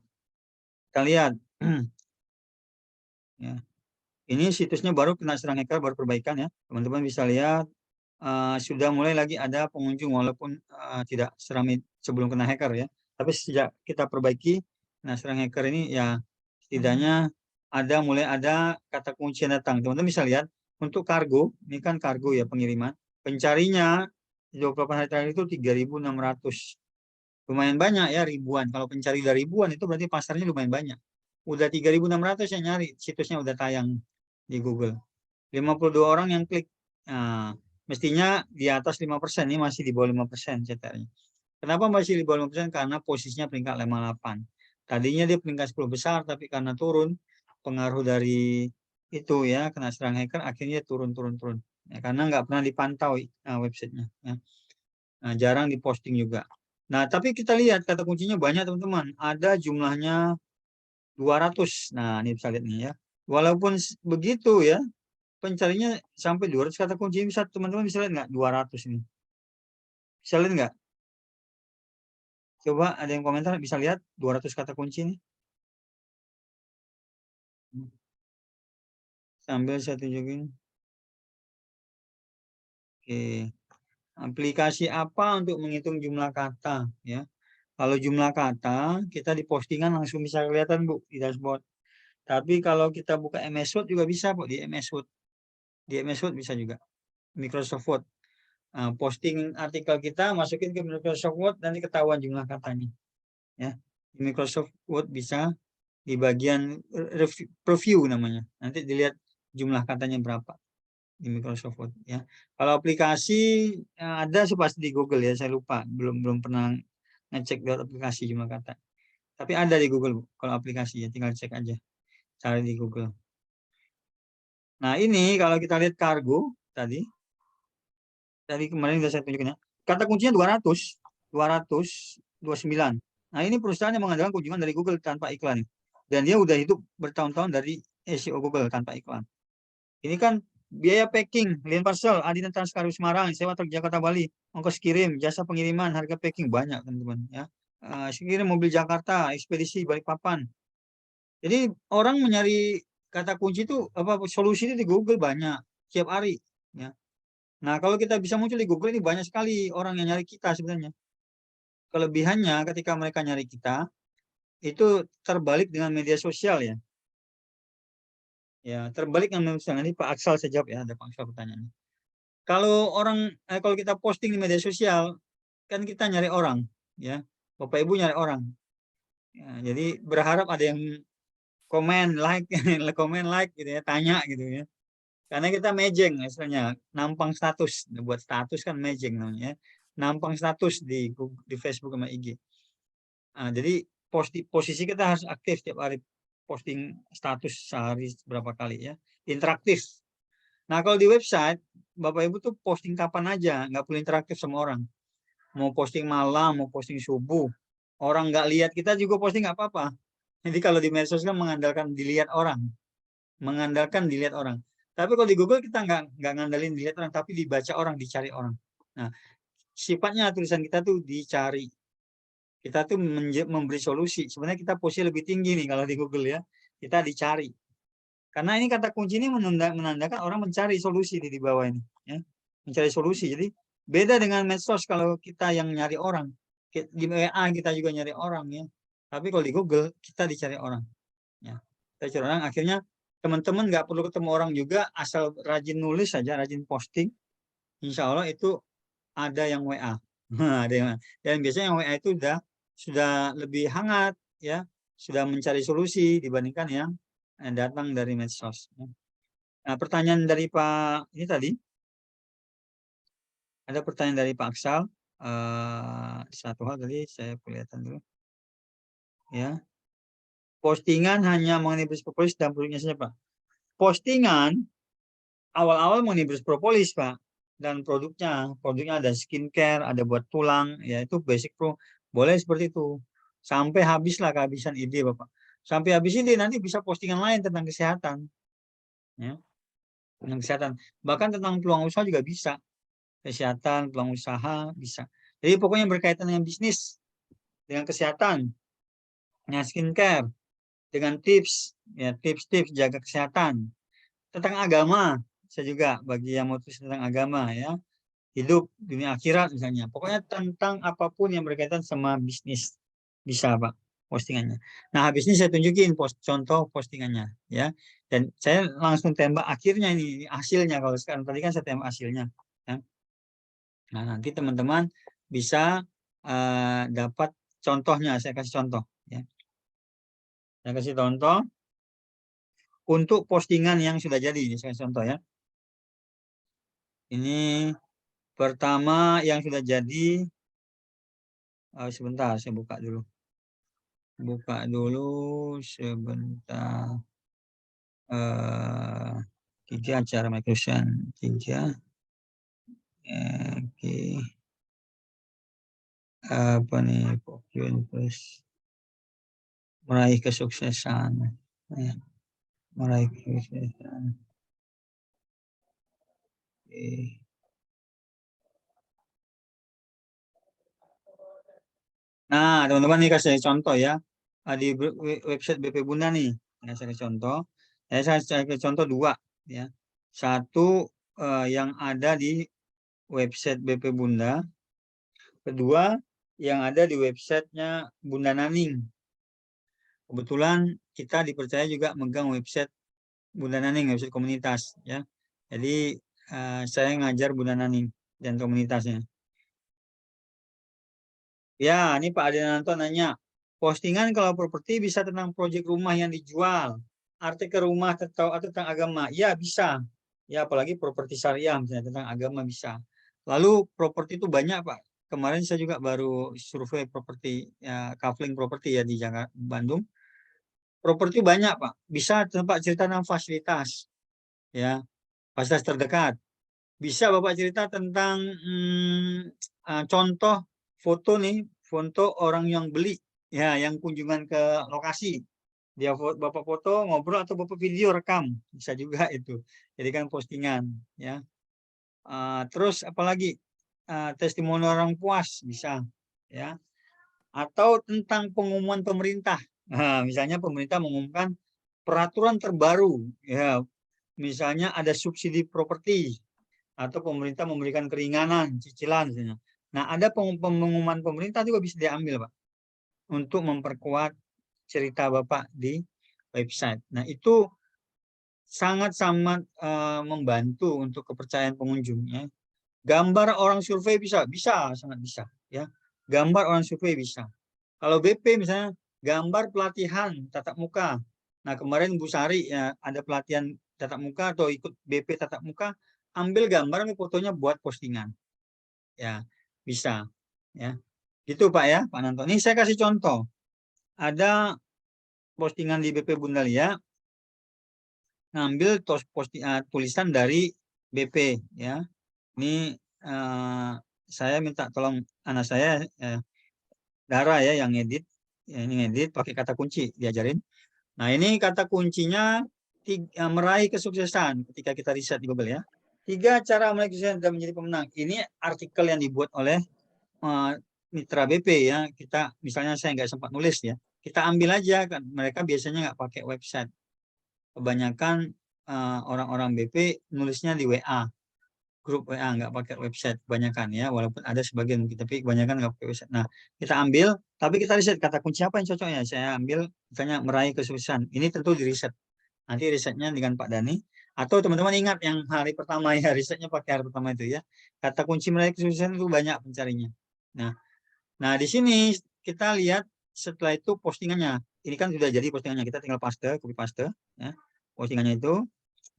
Kita lihat. Ya. Ini situsnya baru kena serang hacker, baru perbaikan ya. Teman-teman bisa lihat sudah mulai lagi ada pengunjung walaupun tidak seramai sebelum kena hacker ya. Tapi sejak kita perbaiki, nah serang hacker ini ya setidaknya mulai ada kata kunci yang datang. Teman-teman bisa lihat untuk kargo, ini kan kargo ya pengiriman. Pencarinya 28 hari terakhir itu 3.600. Lumayan banyak ya, ribuan. Kalau pencari dari ribuan itu berarti pasarnya lumayan banyak. Udah 3.600 yang nyari, situsnya udah tayang di Google. 52 orang yang klik. Nah, mestinya di atas 5%, ini masih di bawah 5% CTR-nya. Kenapa masih di bawah 5%? Karena posisinya peringkat 58. Tadinya dia peringkat 10 besar, tapi karena turun pengaruh dari itu ya kena serang hacker, akhirnya turun. Ya, karena nggak pernah dipantau websitenya. Ya. Nah, jarang diposting juga. Nah, tapi kita lihat kata kuncinya banyak teman-teman. Ada jumlahnya 200. Nah, ini bisa lihat nih ya. Walaupun begitu ya, pencarinya sampai 200 kata kunci, bisa teman-teman bisa lihat nggak 200 ini? Bisa lihat nggak? Coba ada yang komentar, bisa lihat 200 kata kunci ini? Sambil saya tunjukin. Oke. Aplikasi apa untuk menghitung jumlah kata ya? Kalau jumlah kata kita di postingan langsung bisa kelihatan Bu di dashboard. Tapi kalau kita buka MS Word juga bisa Bu di MS Word. Di MS Word bisa juga. Microsoft Word. Nah, posting artikel kita masukin ke Microsoft Word nanti ketahuan jumlah katanya. Ya. Di Microsoft Word bisa di bagian preview namanya. Nanti dilihat jumlah katanya berapa di Microsoft Word ya. Kalau aplikasi ada sih pasti di Google ya, saya lupa, belum pernah ngecek lewat aplikasi jumlah kata. Tapi ada di Google Bu, kalau aplikasi ya tinggal cek aja, cari di Google. Nah, ini kalau kita lihat kargo tadi kemarin sudah saya tunjukin ya. Kata kuncinya 229. Nah, ini perusahaan yang mengandalkan kunjungan dari Google tanpa iklan. Dan dia udah hidup bertahun-tahun dari SEO Google tanpa iklan. Ini kan biaya packing, lien parcel, Adinan Transkaru Semarang, sewa truk Jakarta Bali, ongkos kirim, jasa pengiriman, harga packing banyak teman-teman ya. Kirim mobil Jakarta, ekspedisi Balikpapan. Jadi orang mencari kata kunci itu apa solusi itu di Google banyak setiap hari ya. Nah, kalau kita bisa muncul di Google ini banyak sekali orang yang nyari kita sebenarnya. Kelebihannya ketika mereka nyari kita itu terbalik dengan media sosial ya. Ya, terbalik dengan media sosial. Nanti Pak Aksal saya jawab ya, ada Pak Aksal pertanyaannya. Kalau kalau kita posting di media sosial kan kita nyari orang ya, Bapak Ibu nyari orang ya, jadi berharap ada yang komen like komen like gitu ya, tanya gitu ya, karena kita mejeng misalnya nampang status, buat status kan mejeng namanya ya. Nampang status di Facebook sama IG. Nah, jadi posisi kita harus aktif tiap hari, posting status sehari berapa kali ya, interaktif. Nah, kalau di website, Bapak Ibu tuh posting kapan aja, nggak perlu interaktif sama orang. Mau posting malam, mau posting subuh. Orang nggak lihat kita juga posting nggak apa-apa. Jadi kalau di medsos kan mengandalkan dilihat orang. Mengandalkan dilihat orang. Tapi kalau di Google kita nggak ngandelin dilihat orang, tapi dibaca orang, dicari orang. Nah, sifatnya tulisan kita tuh dicari. Kita tuh memberi solusi. Sebenarnya kita posisi lebih tinggi nih kalau di Google ya. Kita dicari. Karena ini kata kunci ini menandakan orang mencari solusi di bawah ini, ya. Mencari solusi. Jadi beda dengan medsos kalau kita yang nyari orang. Di WA kita juga nyari orang ya. Tapi kalau di Google kita dicari orang. Ya. Kita cari orang. Akhirnya teman-teman nggak perlu ketemu orang juga, asal rajin nulis saja, rajin posting. Insya Allah itu ada yang WA. Ada yang WA. Dan biasanya yang WA itu sudah lebih hangat ya, sudah mencari solusi dibandingkan yang datang dari medsos. Nah, pertanyaan dari Pak ini tadi, ada pertanyaan dari Pak Aksal. Satu hal tadi saya perlihatkan dulu. Ya, postingan hanya mengenai beras propolis dan produknya saja, Pak. Postingan awal-awal mengenai beras propolis, Pak, dan produknya ada skincare, ada buat tulang, ya itu basic pro, boleh seperti itu. Sampai habislah kehabisan ide, Bapak. Sampai habis ide nanti bisa postingan lain tentang kesehatan. Ya. Tentang kesehatan, bahkan tentang peluang usaha juga bisa, kesehatan, peluang usaha bisa. Jadi pokoknya berkaitan dengan bisnis, dengan kesehatan, dengan skincare, dengan tips, ya tips-tips jaga kesehatan, tentang agama, saya juga bagi yang mau tulis tentang agama ya, hidup dunia akhirat misalnya, pokoknya tentang apapun yang berkaitan sama bisnis bisa Pak postingannya. Nah, habis ini saya tunjukin contoh postingannya ya. Dan saya langsung tembak akhirnya ini hasilnya, kalau sekarang tadi kan saya tembak hasilnya. Ya. Nah, nanti teman-teman bisa dapat contohnya, saya kasih contoh. Ya. Saya kasih contoh untuk postingan yang sudah jadi, saya kasih contoh ya. Ini pertama yang sudah jadi, sebentar saya buka dulu. Buka dulu sebentar. 3 acara Microsoft 3. Oke. Apa nih? Meraih kesuksesan. Meraih kesuksesan. Oke. Nah, teman-teman nih kasih contoh ya. Di website BP Bunda nih. Ya, saya kasih contoh. Saya kasih contoh 2 ya. Satu yang ada di website BP Bunda. Kedua yang ada di websitenya Bunda Naning. Kebetulan kita dipercaya juga megang website Bunda Naning, website komunitas ya. Jadi saya ngajar Bunda Naning dan komunitasnya. Ya, ini Pak Adenanto nanya, postingan kalau properti bisa tentang proyek rumah yang dijual, artikel rumah atau tentang agama, ya bisa. Ya, apalagi properti syariah misalnya tentang agama bisa. Lalu properti itu banyak Pak. Kemarin saya juga baru survei properti, ya, Kafling properti ya di Jakarta, Bandung. Properti banyak Pak. Bisa tempat cerita tentang fasilitas, ya, fasilitas terdekat. Bisa Bapak cerita tentang contoh foto nih, foto orang yang beli, ya, yang kunjungan ke lokasi. Dia Bapak foto, ngobrol atau Bapak video rekam, bisa juga itu. Jadi kan postingan, ya. Terus apalagi testimoni orang puas bisa, ya. Atau tentang pengumuman pemerintah. Nah, misalnya pemerintah mengumumkan peraturan terbaru, ya. Misalnya ada subsidi properti atau pemerintah memberikan keringanan cicilan misalnya. Nah, ada pengumuman pemerintah juga bisa diambil Pak untuk memperkuat cerita Bapak di website. Nah, itu sangat-sangat membantu untuk kepercayaan pengunjung ya. Gambar orang survei bisa sangat bisa ya. Gambar orang survei bisa. Kalau BP misalnya gambar pelatihan tatap muka. Nah, kemarin Bu Sari ya ada pelatihan tatap muka atau ikut BP tatap muka, ambil gambar fotonya buat postingan. Ya, bisa ya. Gitu Pak ya, Pak Nanto. Ini saya kasih contoh. Ada postingan di BP Bundalia ngambil tulisan dari BP ya. Ini saya minta tolong anak saya Dara ya yang ngedit. Ya, ini ngedit pakai kata kunci diajarin. Nah, ini kata kuncinya meraih kesuksesan ketika kita riset di Google ya. 3 cara meraih kesuksesan dan menjadi pemenang. Ini artikel yang dibuat oleh mitra BP ya. Kita misalnya saya nggak sempat nulis ya. Kita ambil aja kan. Mereka biasanya nggak pakai website. Kebanyakan orang-orang BP nulisnya di WA. Grup WA nggak pakai website kebanyakan ya. Walaupun ada sebagian mungkin, tapi kebanyakan nggak pakai website. Nah, kita ambil, tapi kita riset kata kunci apa yang cocoknya. Saya ambil misalnya meraih kesuksesan. Ini tentu di riset. Nanti risetnya dengan Pak Dani. Atau teman-teman ingat yang hari pertama ya, risetnya pakai hari pertama itu ya. Kata kunci meraih kesuksesan itu banyak pencarinya. Nah di sini kita lihat setelah itu postingannya. Ini kan sudah jadi postingannya. Kita tinggal paste, copy paste ya. Postingannya itu.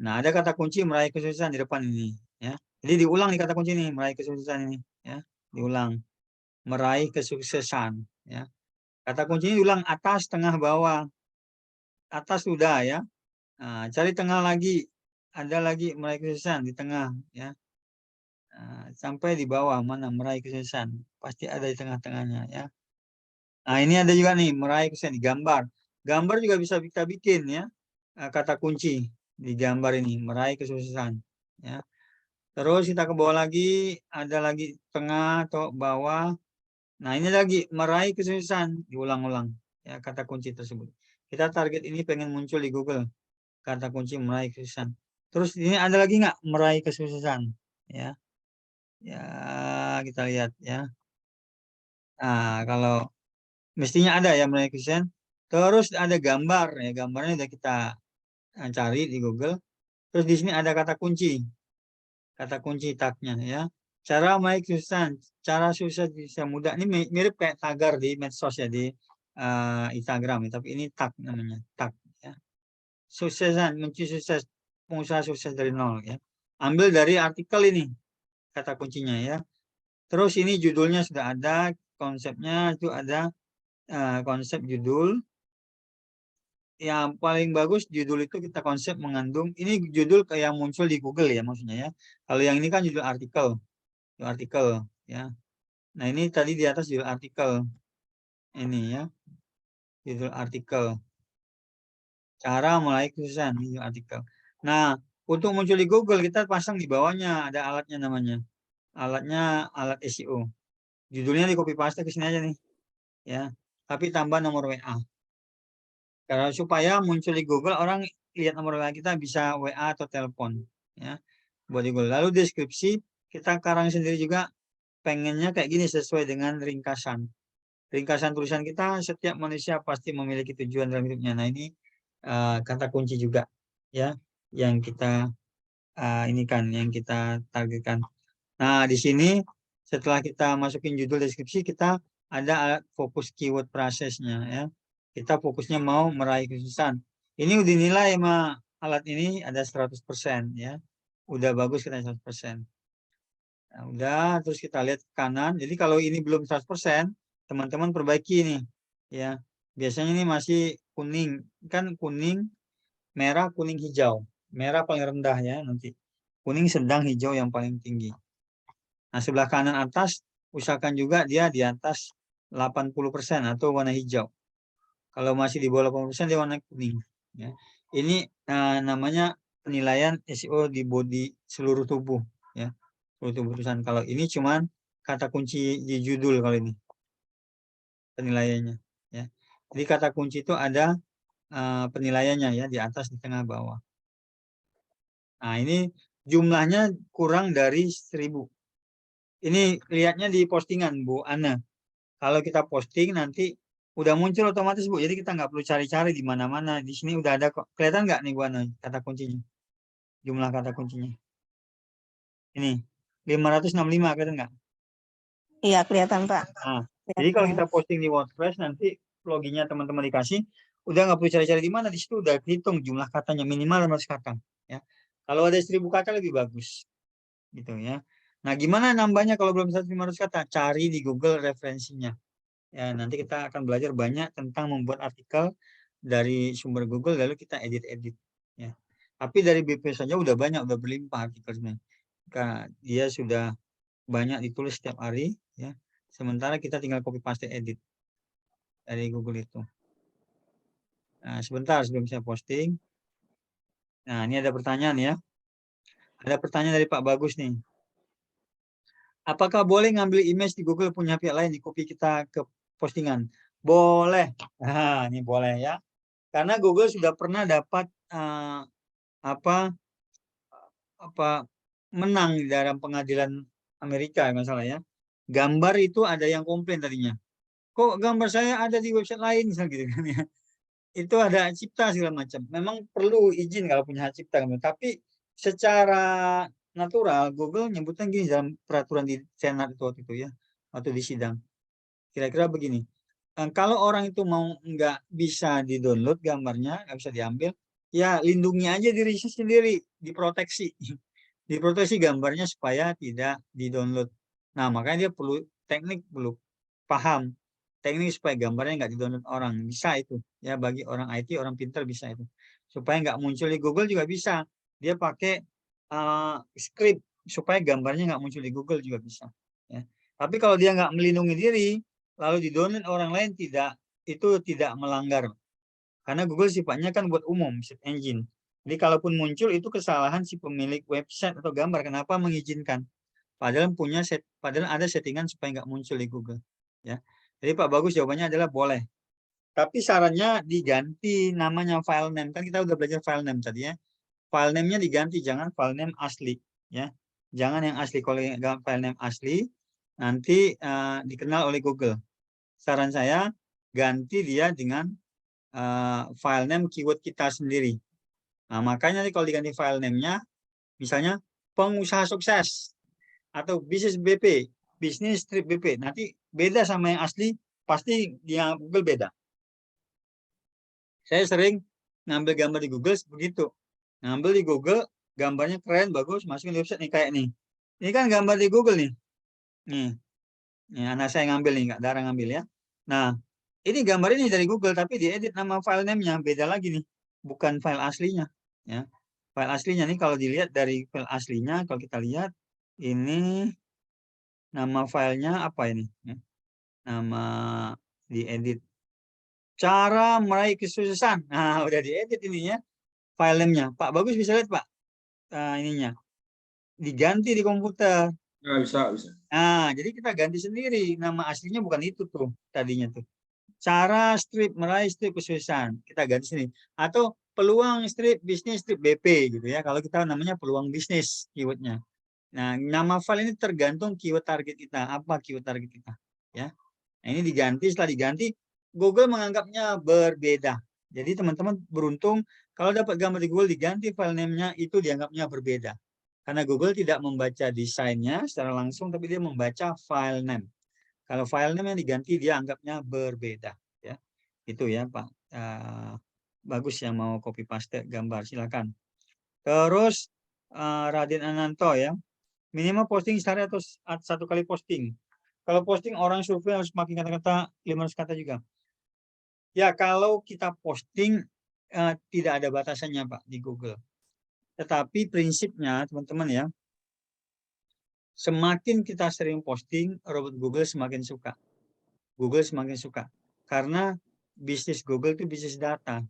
Nah, ada kata kunci meraih kesuksesan di depan ini ya. Jadi diulang nih kata kunci ini, meraih kesuksesan ini ya. Diulang. Meraih kesuksesan ya. Kata kuncinya diulang atas, tengah, bawah. Atas sudah ya. Nah, cari tengah lagi. Ada lagi meraih kesuksesan di tengah ya. Nah, sampai di bawah mana meraih kesuksesan. Pasti ada di tengah-tengahnya ya. Nah, ini ada juga nih meraih kesuksesan di gambar. Gambar juga bisa kita bikin ya. Kata kunci di gambar ini meraih kesuksesan ya. Terus kita ke bawah lagi, ada lagi tengah atau bawah. Nah, ini lagi meraih kesuksesan, diulang-ulang ya kata kunci tersebut. Kita target ini pengen muncul di Google. Kata kunci meraih kesuksesan. Terus ini ada lagi nggak meraih kesuksesan ya. Ya, kita lihat ya. Nah, kalau mestinya ada ya meraih kesuksesan. Terus ada gambar ya, gambarnya udah kita cari di Google. Terus di sini ada kata kunci tagnya ya. Cara meraih kesuksesan, cara sukses bisa mudah. Ini mirip kayak tagar di medsos ya di Instagram, tapi ini tag namanya, tag ya. Suksesan, kunci sukses, pengusaha sukses dari nol ya. Ambil dari artikel ini kata kuncinya ya. Terus ini judulnya sudah ada, konsepnya itu ada konsep judul. yang paling bagus judul itu kita konsep mengandung, ini judul kayak yang muncul di Google ya maksudnya ya. Kalau yang ini kan judul artikel ya. Nah ini tadi di atas judul artikel, ini ya, judul artikel. Cara mulai kesusahan, judul artikel. Nah untuk muncul di Google kita pasang di bawahnya ada alatnya namanya, alat SEO. Judulnya di copy paste ke sini aja nih, ya. Tapi tambah nomor WA. Karena supaya muncul di Google orang lihat nomor WA kita bisa WA atau telepon, ya. Buat di Google. Lalu deskripsi kita karang sendiri juga, pengennya kayak gini sesuai dengan ringkasan. Ringkasan tulisan kita, setiap manusia pasti memiliki tujuan dalam hidupnya. Nah ini kata kunci juga, ya, yang kita yang kita targetkan. Nah di sini setelah kita masukin judul deskripsi, kita ada alat fokus keyword prosesnya ya. Kita fokusnya mau meraih kesuksesan. Ini udah dinilai sama alat ini ada 100% ya. Udah bagus kita 100%. Nah, udah, terus kita lihat ke kanan. Jadi kalau ini belum 100%, teman-teman perbaiki nih ya. Biasanya ini masih kuning, kan kuning, merah, kuning, hijau. Merah paling rendah ya nanti. Kuning sedang, hijau yang paling tinggi. Nah, sebelah kanan atas, usahakan juga dia di atas 80% atau warna hijau. Kalau masih di bawah 80% dia warna kuning. Ya. Ini namanya penilaian SEO di body seluruh tubuh. Ya. Seluruh tubuh tulisan. Kalau ini cuman kata kunci di judul kalau ini. Penilaiannya. Ya. Jadi kata kunci itu ada penilaiannya ya di atas, di tengah, bawah. Nah ini jumlahnya kurang dari 1000. Ini lihatnya di postingan Bu Ana. Kalau kita posting nanti udah muncul otomatis Bu. Jadi kita nggak perlu cari-cari di mana-mana. Di sini udah ada kok. Kelihatan nggak nih Bu Ana kata kuncinya? Jumlah kata kuncinya. Ini 565 kelihatan nggak? Iya, kelihatan Pak. Nah, jadi kalau kita posting di WordPress nanti loginnya teman-teman dikasih, udah nggak perlu cari-cari di mana, di situ udah hitung jumlah katanya minimal 500 kata. Ya. Kalau ada 1000 kata lebih bagus, gitu ya. Nah, gimana nambahnya kalau belum 500 kata? Cari di Google referensinya. Ya, nanti kita akan belajar banyak tentang membuat artikel dari sumber Google lalu kita edit-edit. Ya. Tapi dari BP saja udah banyak, udah berlimpah artikelnya. Karena dia sudah banyak ditulis setiap hari, ya. Sementara kita tinggal copy paste edit dari Google itu. Nah, sebentar sebelum saya posting. Nah, ini ada pertanyaan ya. Ada pertanyaan dari Pak Bagus nih. Apakah boleh ngambil image di Google punya pihak lain di copy kita ke postingan? Boleh. Nah, ini boleh ya. Karena Google sudah pernah dapat menang di dalam pengadilan Amerika nggak salah ya. Gambar itu ada yang komplain tadinya. Kok gambar saya ada di website lain misalnya gitu kan ya. Itu ada hak cipta segala macam. Memang perlu izin kalau punya hak cipta. Tapi secara natural Google nyebutnya gini dalam peraturan di Senat itu waktu itu ya, atau di sidang. Kira-kira begini. Kalau orang itu mau nggak bisa di-download gambarnya, nggak bisa diambil, ya lindungi aja diri sendiri, diproteksi. Diproteksi gambarnya supaya tidak di-download. Nah, makanya dia perlu teknik, perlu paham teknik supaya gambarnya nggak di-download orang. Bisa itu. Ya, bagi orang IT, orang pintar bisa itu. Supaya nggak muncul di Google juga bisa. Dia pakai script supaya gambarnya nggak muncul di Google juga bisa. Ya. Tapi kalau dia nggak melindungi diri, lalu di-download orang lain, itu tidak melanggar. Karena Google sifatnya kan buat umum, search engine. Jadi kalaupun muncul itu kesalahan si pemilik website atau gambar. Kenapa mengizinkan? Padahal ada settingan supaya nggak muncul di Google. Ya. Jadi Pak Bagus jawabannya adalah boleh. Tapi sarannya diganti namanya file name. Kan kita udah belajar file name tadi ya. File name-nya diganti, jangan file name asli. Ya. Jangan yang asli. Kalau file name asli, nanti dikenal oleh Google. Saran saya ganti dia dengan file name keyword kita sendiri. Nah, makanya nih kalau diganti file name-nya, misalnya pengusaha sukses atau bisnis BP, bisnis strip BP, nanti beda sama yang asli, pasti dia Google beda. Saya sering ngambil gambar di Google begitu. Ngambil di Google, gambarnya keren, bagus, masukin di website nih kayak nih. Ini kan gambar di Google nih. Nih anak saya ngambil nih, nggak Dara ngambil ya. Nah, Ini gambar ini dari Google tapi diedit nama file name-nya beda lagi nih, bukan file aslinya. Ya, file aslinya nih kalau dilihat dari file aslinya, kalau kita lihat ini nama filenya apa ini? Ya, nama diedit. Cara meraih kesuksesan. Nah, udah diedit ininya, file name-nya. Pak Bagus bisa lihat Pak, ininya diganti di komputer. Ya, bisa. Nah, jadi kita ganti sendiri. Nama aslinya bukan itu tuh tadinya tuh. Cara meraih strip kesuksesan. Kita ganti sini. Atau peluang strip bisnis strip BP gitu ya. Kalau kita namanya peluang bisnis keywordnya. Nah, nama file ini tergantung keyword target kita. Apa keyword target kita? Ya. Nah, ini diganti. Setelah diganti, Google menganggapnya berbeda. Jadi teman-teman beruntung kalau dapat gambar di Google diganti file name-nya itu dianggapnya berbeda. Karena Google tidak membaca desainnya secara langsung, tapi dia membaca file name. Kalau file name yang diganti dia anggapnya berbeda. Ya, itu ya Pak. Bagus yang mau copy paste gambar, silakan. Terus Raden Ananto ya, minimal posting sehari atau 1 kali posting. Kalau posting orang survei harus makin kata-kata 500 kata juga. Ya kalau kita posting tidak ada batasannya Pak di Google. Tetapi prinsipnya teman-teman ya, semakin kita sering posting, robot Google semakin suka. Google semakin suka. Karena bisnis Google itu bisnis data.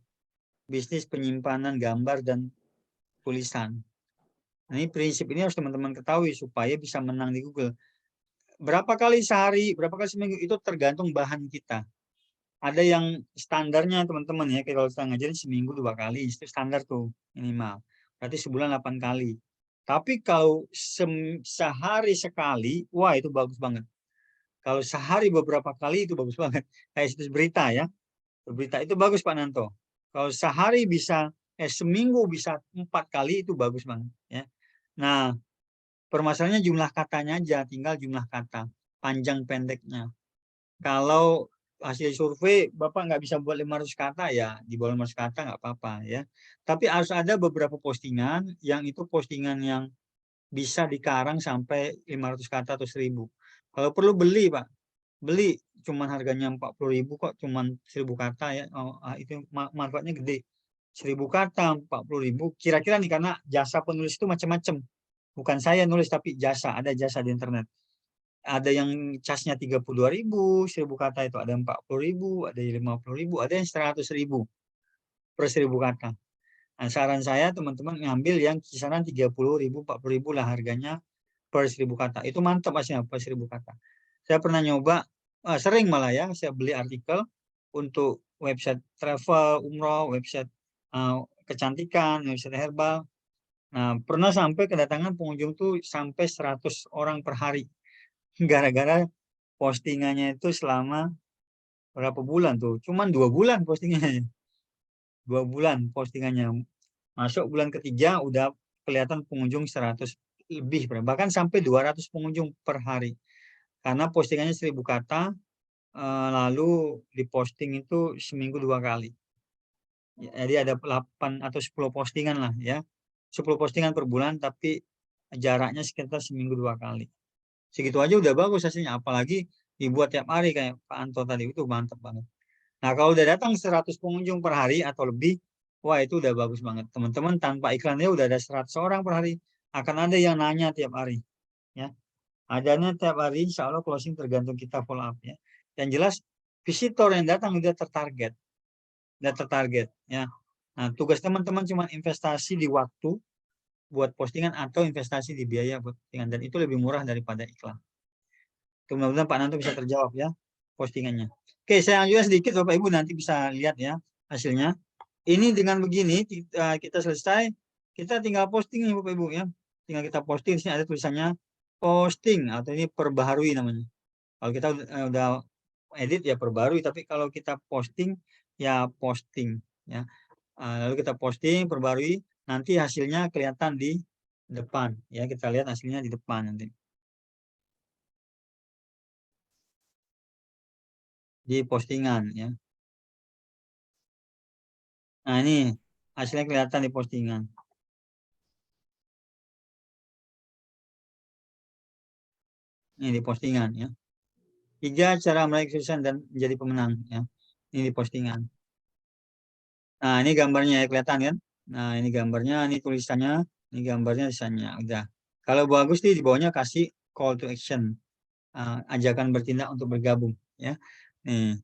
Bisnis penyimpanan gambar dan tulisan. Nah, ini prinsip ini harus teman-teman ketahui supaya bisa menang di Google. Berapa kali sehari, berapa kali seminggu, itu tergantung bahan kita. Ada yang standarnya teman-teman ya, kalau kita ngajarin seminggu 2 kali, itu standar tuh minimal. Berarti sebulan 8 kali. Tapi kalau sehari sekali, wah itu bagus banget. Kalau sehari beberapa kali itu bagus banget. Kayak situs berita ya. Berita itu bagus Pak Nanto. Kalau sehari bisa, seminggu bisa 4 kali itu bagus banget. Ya. Nah, permasalahannya jumlah katanya aja, tinggal jumlah kata. Panjang pendeknya. Kalau hasil survei Bapak nggak bisa buat 500 kata ya, di bawah 500 kata nggak apa-apa ya. Tapi harus ada beberapa postingan yang itu postingan yang bisa dikarang sampai 500 kata atau 1000. Kalau perlu beli Pak, beli cuman harganya 40.000 kok, cuman 1000 kata ya. Itu manfaatnya gede. 1000 kata 40.000 kira-kira nih, karena jasa penulis itu macam-macam. Bukan saya nulis tapi jasa, ada jasa di internet. Ada yang casnya 32.000, 1000 kata itu ada 40.000, ada 50.000, ada yang 100.000 per 1000 kata. Nah, saran saya teman-teman ngambil yang kisaran 30.000, 40.000 lah harganya per 1000 kata. Itu mantap masnya per 1000 kata. Saya pernah nyoba, sering malah ya, saya beli artikel untuk website travel, umroh, website kecantikan, website herbal. Nah, pernah sampai kedatangan pengunjung tuh sampai 100 orang per hari. Gara-gara postingannya itu selama berapa bulan tuh? Cuman 2 bulan postingannya. 2 bulan postingannya. Masuk bulan ketiga udah kelihatan pengunjung 100 lebih, bahkan sampai 200 pengunjung per hari. Karena postingannya 1000 kata, lalu diposting itu seminggu 2 kali. Jadi ada 8 atau 10 postingan lah ya. 10 postingan per bulan tapi jaraknya sekitar seminggu 2 kali. Segitu aja udah bagus hasilnya, apalagi dibuat tiap hari kayak Pak Anto tadi, itu mantap banget. Nah, kalau udah datang 100 pengunjung per hari atau lebih, wah itu udah bagus banget. Teman-teman tanpa iklannya udah ada 100 orang per hari. Akan ada yang nanya tiap hari. Ya. Adanya tiap hari, insya Allah closing tergantung kita follow up ya. Yang jelas visitor yang datang udah tertarget. Ya. Nah, tugas teman-teman cuma investasi di waktu buat postingan atau investasi di biaya buat postingan, dan itu lebih murah daripada iklan. Mudah-mudahan Pak Nanto bisa terjawab ya postingannya. Oke, saya lanjutkan sedikit Bapak Ibu, nanti bisa lihat ya hasilnya. Ini dengan begini kita selesai, kita tinggal posting nih Bapak Ibu ya. Tinggal kita posting, di sini ada tulisannya posting atau ini perbaharui namanya. Kalau kita udah edit ya perbarui, tapi kalau kita posting ya posting ya. Lalu kita posting, perbarui, nanti hasilnya kelihatan di depan ya. Kita lihat hasilnya di depan nanti. Di postingan ya. Nah, ini hasilnya kelihatan di postingan. Ini di postingan ya. 3 cara meraih kesuksesan dan menjadi pemenang ya. Ini di postingan. Nah, ini gambarnya ya, kelihatan kan? Nah, ini gambarnya, ini tulisannya, ini gambarnya, tulisannya. Udah. Kalau bagus nih di bawahnya kasih call to action. Ajakan bertindak untuk bergabung ya. Nih,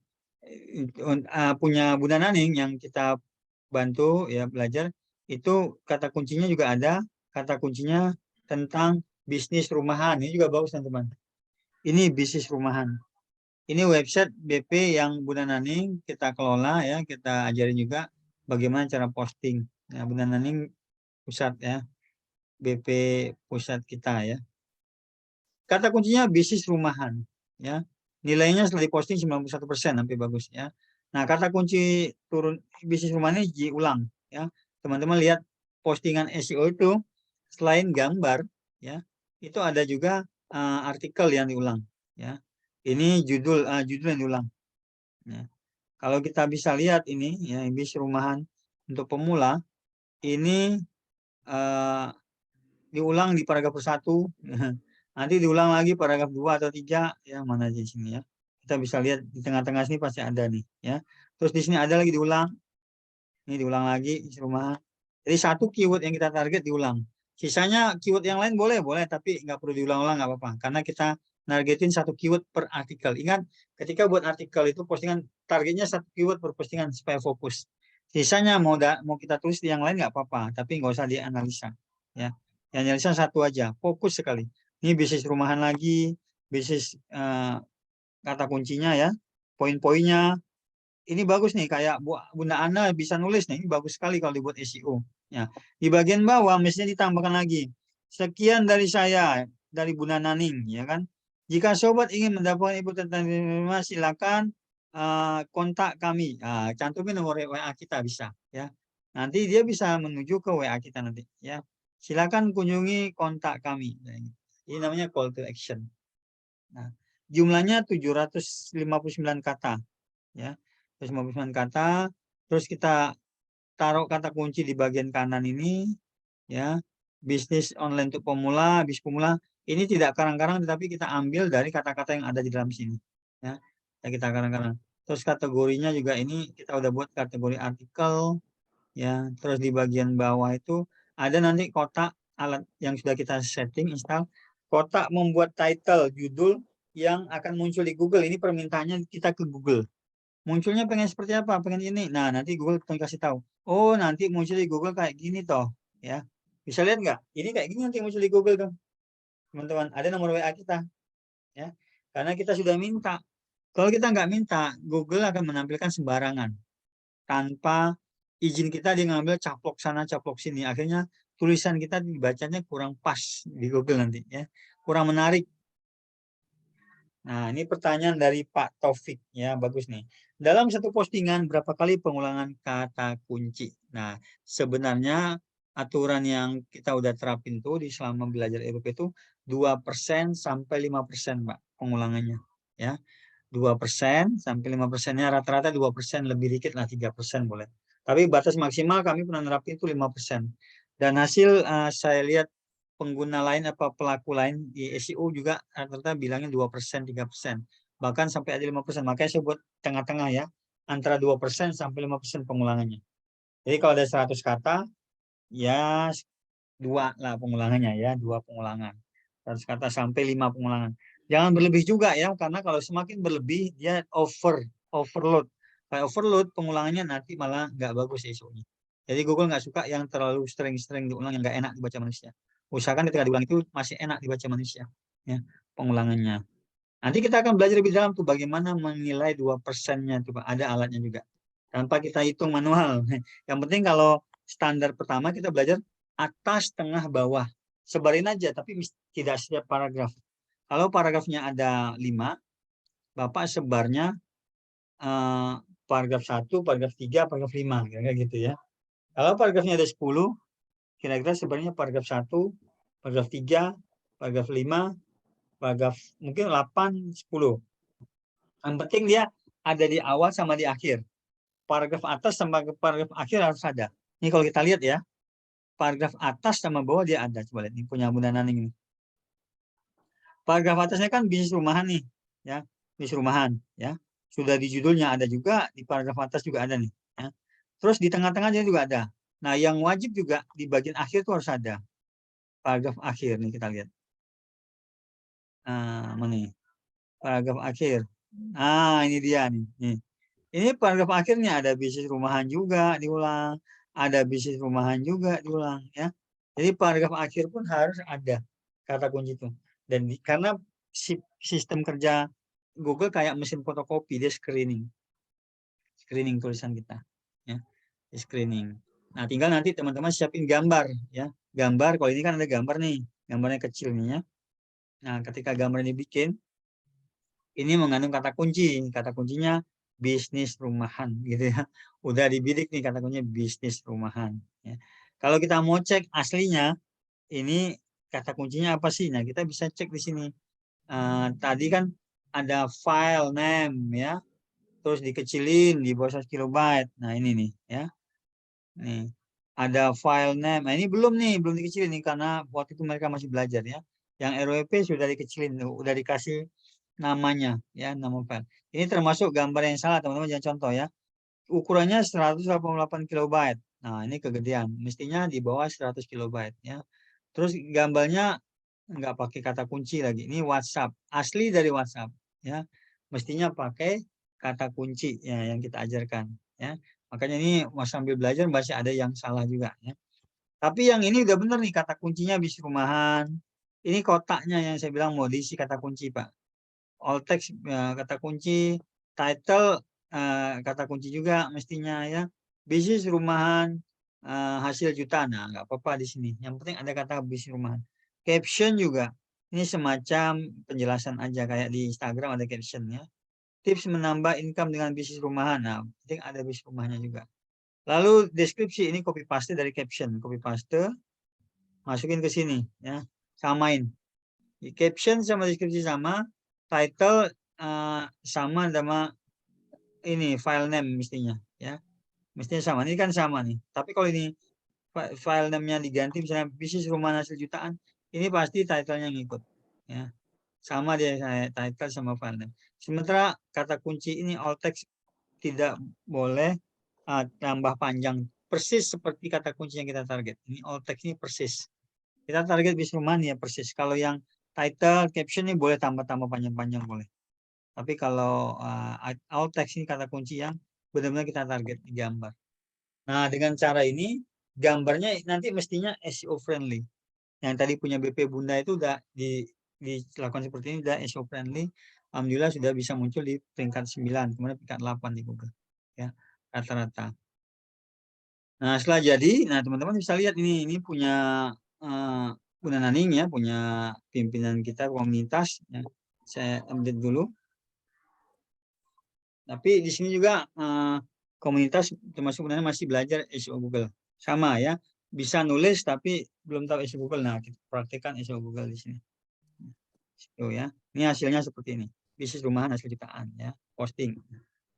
punya Bunda Naning yang kita bantu ya belajar itu kata kuncinya juga ada, kata kuncinya tentang bisnis rumahan. Ini juga bagus teman-teman. Ini bisnis rumahan. Ini website BP yang Bunda Naning kita kelola ya, kita ajarin juga bagaimana cara posting. Ya, Bunda Naning pusat ya, BP pusat kita ya. Kata kuncinya bisnis rumahan ya. Nilainya setelah diposting 91% sampai bagus ya. Nah, kata kunci turun bisnis rumahan ini diulang ya. Teman-teman lihat postingan SEO itu selain gambar ya, itu ada juga artikel yang diulang ya. Ini judul yang diulang. Ya. Kalau kita bisa lihat ini ya, bisnis rumahan untuk pemula ini diulang di paragraf 1. Nanti diulang lagi paragraf 2 atau 3 ya, mana di sini ya. Kita bisa lihat di tengah-tengah sini pasti ada nih ya. Terus di sini ada lagi diulang. Ini diulang lagi di rumah. Jadi satu keyword yang kita target diulang. Sisanya keyword yang lain boleh, tapi nggak perlu diulang-ulang nggak apa-apa. Karena kita nargetin satu keyword per artikel. Ingat, ketika buat artikel itu postingan targetnya satu keyword per postingan supaya fokus. Sisanya mau kita tulis di yang lain nggak apa-apa, tapi nggak usah dianalisa. Ya, yang analisa satu aja, fokus sekali. Ini bisnis rumahan lagi, bisnis kata kuncinya ya, poin-poinnya. Ini bagus nih, kayak Bunda Ana bisa nulis nih, ini bagus sekali kalau dibuat SEO. Ya, di bagian bawah mestinya ditambahkan lagi. Sekian dari saya, dari Bunda Naning, ya kan. Jika sobat ingin mendapatkan info tentang informasi, silakan kontak kami. Cantumin nomor WA kita bisa, ya. Nanti dia bisa menuju ke WA kita nanti, ya. Silakan kunjungi kontak kami. Ini namanya call to action. Nah, jumlahnya 759 kata, ya. 759 kata. Terus kita taruh kata kunci di bagian kanan ini, ya. Bisnis online untuk pemula, bisnis pemula. Ini tidak karang-karang, tetapi kita ambil dari kata-kata yang ada di dalam sini, ya. Kita karang-karang. Terus kategorinya juga ini kita udah buat kategori artikel, ya. Terus di bagian bawah itu ada nanti kotak alat yang sudah kita setting install, kotak membuat title judul yang akan muncul di Google. Ini permintaannya kita ke Google. Munculnya pengen seperti apa? Pengen ini. Nah, nanti Google kasih tahu. Oh, nanti muncul di Google kayak gini toh, ya. Bisa lihat nggak? Ini kayak gini nanti muncul di Google tuh. Teman-teman, ada nomor WA kita, ya. Karena kita sudah minta. Kalau kita nggak minta, Google akan menampilkan sembarangan. Tanpa izin kita dia ngambil caplok sana caplok sini, akhirnya tulisan kita dibacanya kurang pas di Google nanti ya, kurang menarik. Nah, ini pertanyaan dari Pak Taufik ya, bagus nih. Dalam satu postingan berapa kali pengulangan kata kunci? Nah, sebenarnya aturan yang kita udah terapin tuh di selama belajar EPP itu 2% sampai 5% Pak pengulangannya ya. 2% sampai 5%-nya rata-rata 2%, lebih dikit lah 3% boleh. Tapi batas maksimal kami pernah nerapin itu 5%. Dan hasil saya lihat pengguna lain apa pelaku lain di SEO juga rata-rata bilangnya 2%, 3%. Bahkan sampai ada 5%. Makanya saya buat tengah-tengah ya. Antara 2% sampai 5% pengulangannya. Jadi kalau ada 100 kata, ya 2 lah pengulangannya ya. 2 pengulangan. 100 kata sampai 5 pengulangan. Jangan berlebih juga ya, karena kalau semakin berlebih dia overload. Kayak overload pengulangannya nanti malah nggak bagus SEO-nya. Jadi Google nggak suka yang terlalu sering diulang, yang nggak enak dibaca manusia. Usahakan ketika diulang itu masih enak dibaca manusia, ya pengulangannya. Nanti kita akan belajar lebih dalam tuh bagaimana menilai 2%-nya tuh Pak. Ada alatnya juga. Tanpa kita hitung manual. Yang penting kalau standar pertama kita belajar atas, tengah, bawah. Sebarin aja, tapi tidak setiap paragraf. Kalau paragrafnya ada 5, Bapak sebarnya paragraf 1, paragraf 3, paragraf 5. Kira-kira gitu ya. Kalau paragrafnya ada 10, kira-kira sebarnya paragraf 1, paragraf 3, paragraf 5, paragraf mungkin 8, 10. Yang penting dia ada di awal sama di akhir. Paragraf atas sama paragraf akhir harus ada. Ini kalau kita lihat ya, paragraf atas sama bawah dia ada. Coba lihat, ini punya Bunda Naning ini. Paragraf atasnya kan bisnis rumahan nih, ya, bisnis rumahan, ya. sudah di judulnya ada juga, di paragraf atas juga ada nih. Ya. Terus di tengah-tengahnya juga ada. Nah, yang wajib juga di bagian akhir itu harus ada. Paragraf akhir nih kita lihat. Nah, mana nih? Paragraf akhir. Nah, ini dia nih. Ini paragraf akhirnya ada bisnis rumahan juga diulang, ada bisnis rumahan juga diulang ya. Jadi paragraf akhir pun harus ada kata kunci itu. Dan karena sistem kerja Google kayak mesin fotokopi, dia screening tulisan kita ya, di screening. Nah, tinggal nanti teman-teman siapin gambar ya. Gambar, kalau ini kan ada gambar nih, gambarnya kecil nih ya. Nah, ketika gambar ini bikin, ini mengandung kata kunci. Kata kuncinya bisnis rumahan gitu ya. Udah dibidik nih kata kuncinya bisnis rumahan ya. Kalau kita mau cek aslinya ini kata kuncinya apa sih? Nah, kita bisa cek di sini. Tadi kan ada file name ya. Terus dikecilin di bawah 1 kilobyte. Nah, ini nih ya. Nih. Ada file name. Nah, ini belum dikecilin nih karena waktu itu mereka masih belajar ya. Yang RWP sudah dikecilin, udah dikasih namanya ya, nama file. Ini termasuk gambar yang salah teman-teman, jangan contoh ya. Ukurannya 188 kilobyte. Nah, ini kegedean. Mestinya di bawah 100 kilobyte ya. Terus gambarnya nggak pakai kata kunci lagi. Ini WhatsApp, asli dari WhatsApp ya. Mestinya pakai kata kunci ya yang kita ajarkan ya. Makanya ini sambil belajar masih ada yang salah juga ya. Tapi yang ini udah benar nih, kata kuncinya bisnis rumahan. Ini kotaknya yang saya bilang mau diisi kata kunci, Pak. All text kata kunci, title kata kunci juga mestinya ya. Bisnis rumahan hasil jutaan, nah nggak apa-apa di sini. Yang penting ada kata bisnis rumahan. Caption juga, ini semacam penjelasan aja kayak di Instagram ada caption ya. Tips menambah income dengan bisnis rumahan, nah penting ada bisnis rumahnya juga. Lalu deskripsi, ini copy paste dari caption, copy paste, masukin ke sini ya, samain. Di caption sama deskripsi sama, title sama ini file name mestinya ya, mestinya sama. Ini kan sama nih, tapi kalau ini file name-nya diganti misalnya bisnis rumahan hasil jutaan, ini pasti title-nya ngikut ya, sama dia title sama file name. Sementara kata kunci ini all text tidak boleh tambah panjang, persis seperti kata kunci yang kita target. Ini all text ini persis. Kita target bisnis rumahan ya persis. Kalau yang title, caption ini boleh tambah-tambah panjang-panjang boleh. Tapi kalau all text ini kata kunci yang benar-benar kita target di gambar. Nah, dengan cara ini gambarnya nanti mestinya SEO friendly. Yang tadi punya BP Bunda itu udah dilakukan seperti ini, udah SEO friendly. Alhamdulillah sudah bisa muncul di peringkat 9, kemudian peringkat 8 di Google. Ya, rata-rata. Nah, setelah jadi, nah teman-teman bisa lihat ini punya Bunda Naning ya, punya pimpinan kita komunitas ya. Saya update dulu. Tapi di sini juga komunitas termasuk Bunda Naning masih belajar SEO Google. Sama ya, bisa nulis tapi belum tahu SEO Google. Nah, kita praktekkan SEO Google di sini. SEO ya. Ini hasilnya seperti ini. Bisnis rumahan hasil jutaan ya, posting.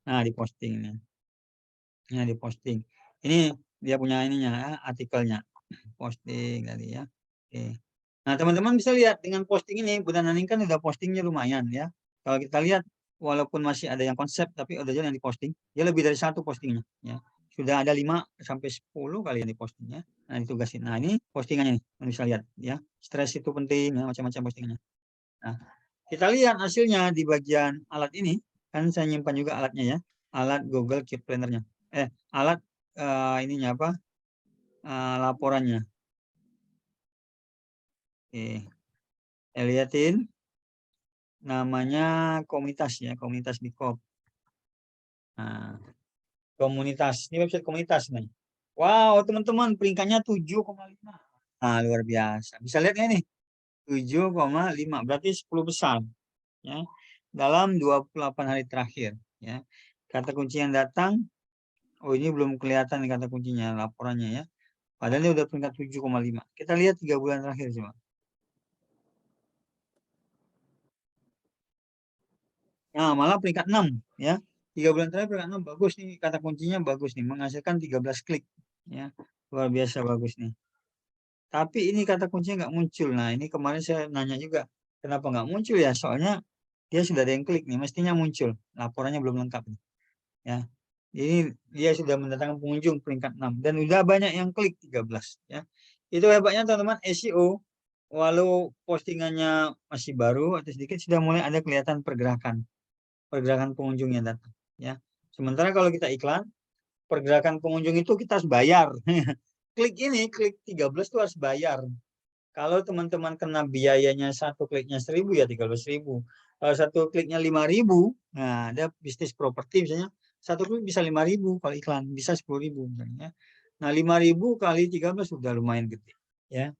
Nah, di posting ini. Nah, di posting. Ini dia punya ininya, artikelnya. Posting tadi ya. Oke. Nah, teman-teman bisa lihat dengan posting ini, Bunda Naning kan udah postingnya lumayan ya. Kalau kita lihat, walaupun masih ada yang konsep, tapi udah yang diposting, dia lebih dari 1 postingnya. Ya. Sudah ada 5 sampai 10 kali yang dipostingnya. Nah, ditugasin. Nah, ini postingannya nih, bisa lihat ya. Stres itu penting, ya, macam-macam postingannya. Nah, kita lihat hasilnya di bagian alat ini, kan saya nyimpan juga alatnya ya. Alat Google Keep Planner-nya. Alat ininya apa? Laporannya. Oke. Saya lihatin. Namanya komunitas ya, komunitas Bikop. Nah, komunitas. Ini website komunitas nih. Wow, teman-teman peringkatnya 7,5. Nah, luar biasa. Bisa lihat ya nih. 7,5 berarti 10 besar ya. Dalam 28 hari terakhir ya. Kata kunci yang datang, oh ini belum kelihatan nih kata kuncinya, laporannya ya. Padahal ini udah peringkat 7,5. Kita lihat 3 bulan terakhir coba. Nah, malah peringkat 6 ya. 3 bulan terakhir peringkat 6 bagus nih, kata kuncinya bagus nih, menghasilkan 13 klik ya. Luar biasa bagus nih. Tapi ini kata kuncinya nggak muncul. Nah, ini kemarin saya nanya juga, kenapa nggak muncul ya? Soalnya dia sudah ada yang klik nih, mestinya muncul. Laporannya belum lengkap nih. Ya. Ini dia sudah mendatangkan pengunjung peringkat 6 dan udah banyak yang klik 13 ya. Itu hebatnya teman-teman SEO, walau postingannya masih baru atau sedikit sudah mulai ada kelihatan pergerakan pengunjung yang datang ya. Sementara kalau kita iklan, pergerakan pengunjung itu kita harus bayar. Klik 13 itu harus bayar. Kalau teman-teman kena biayanya satu kliknya 1.000 ya 13.000. Kalau satu kliknya 5.000, nah ada bisnis properti misalnya satu klik bisa 5.000, kalau iklan bisa 10.000 misalnya. Nah 5.000 kali 13 sudah lumayan gede ya.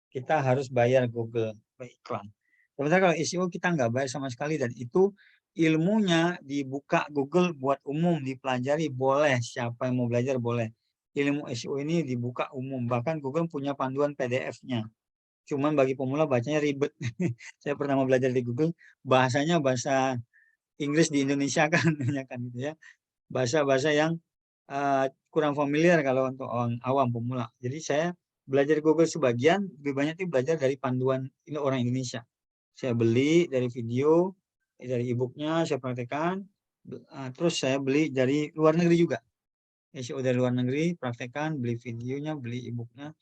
Kita harus bayar Google iklan. Sementara kalau SEO kita nggak bayar sama sekali dan itu ilmunya dibuka Google buat umum dipelajari, boleh siapa yang mau belajar boleh. Ilmu SEO ini dibuka umum, bahkan Google punya panduan PDF-nya. Cuman bagi pemula bacanya ribet. Saya pernah mau belajar di Google, bahasanya bahasa Inggris di Indonesia kan, gitu ya. Bahasa-bahasa yang kurang familiar kalau untuk orang awam pemula. Jadi saya belajar Google sebagian, lebih banyak itu belajar dari panduan ini orang Indonesia. Saya beli dari video, dari e-booknya saya praktekkan, terus saya beli dari luar negeri juga. SEO dari luar negeri, praktekkan, beli videonya, beli e-booknya,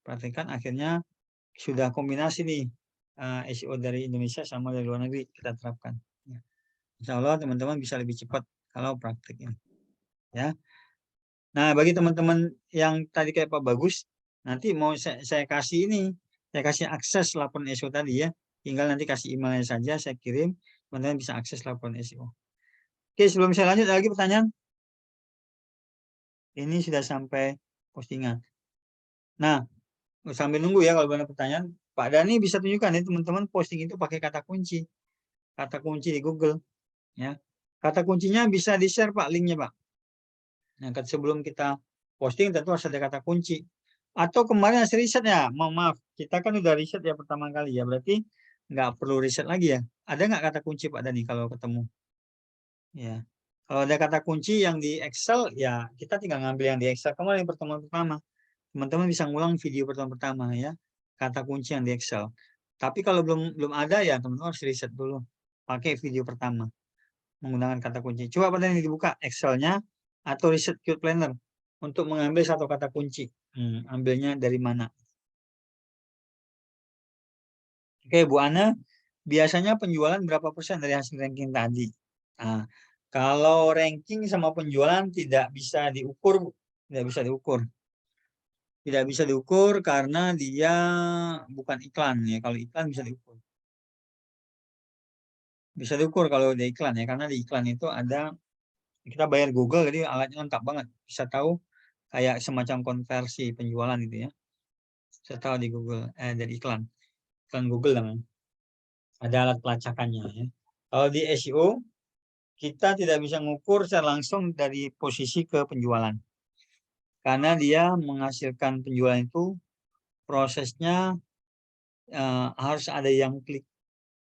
praktekkan, akhirnya sudah kombinasi nih SEO dari Indonesia sama dari luar negeri kita terapkan. Insya Allah teman-teman bisa lebih cepat kalau praktek ini. Ya. Nah bagi teman-teman yang tadi kayak Pak Bagus, nanti mau saya kasih ini, saya kasih akses laporan SEO tadi ya. Tinggal nanti kasih emailnya saja, saya kirim, teman-teman bisa akses laporan SEO. Oke, sebelum saya lanjut, ada lagi pertanyaan? Ini sudah sampai postingan. Nah, sambil nunggu ya kalau ada pertanyaan, Pak Dhani bisa tunjukkan ya teman-teman posting itu pakai kata kunci di Google. Ya, kata kuncinya bisa di-share Pak linknya Pak. Nah, sebelum kita posting tentu harus ada kata kunci. Atau kemarin hasil riset ya, maaf, kita kan udah riset ya pertama kali ya, berarti nggak perlu riset lagi ya. Ada nggak kata kunci Pak Dhani kalau ketemu? Ya, kalau ada kata kunci yang di Excel ya kita tinggal ngambil yang di Excel kemarin pertemuan pertama. Teman-teman bisa ngulang video pertemuan pertama ya, kata kunci yang di Excel. Tapi kalau belum ada ya teman-teman harus riset dulu, pakai video pertama menggunakan kata kunci. Coba pada ini dibuka Excel-nya atau Research Keyword Planner untuk mengambil satu kata kunci. Ambilnya dari mana? Oke, Bu Ana, biasanya penjualan berapa persen dari hasil ranking tadi? Nah, kalau ranking sama penjualan tidak bisa diukur, tidak bisa diukur. Tidak bisa diukur karena dia bukan iklan ya. Kalau iklan bisa diukur. Bisa diukur kalau di iklan ya, karena di iklan itu ada kita bayar Google jadi alatnya lengkap banget. Bisa tahu kayak semacam konversi penjualan gitu ya. Bisa tahu di Google dari iklan Google namanya. Ada alat pelacakannya ya. Kalau di SEO kita tidak bisa mengukur secara langsung dari posisi ke penjualan. Karena dia menghasilkan penjualan itu prosesnya harus ada yang klik.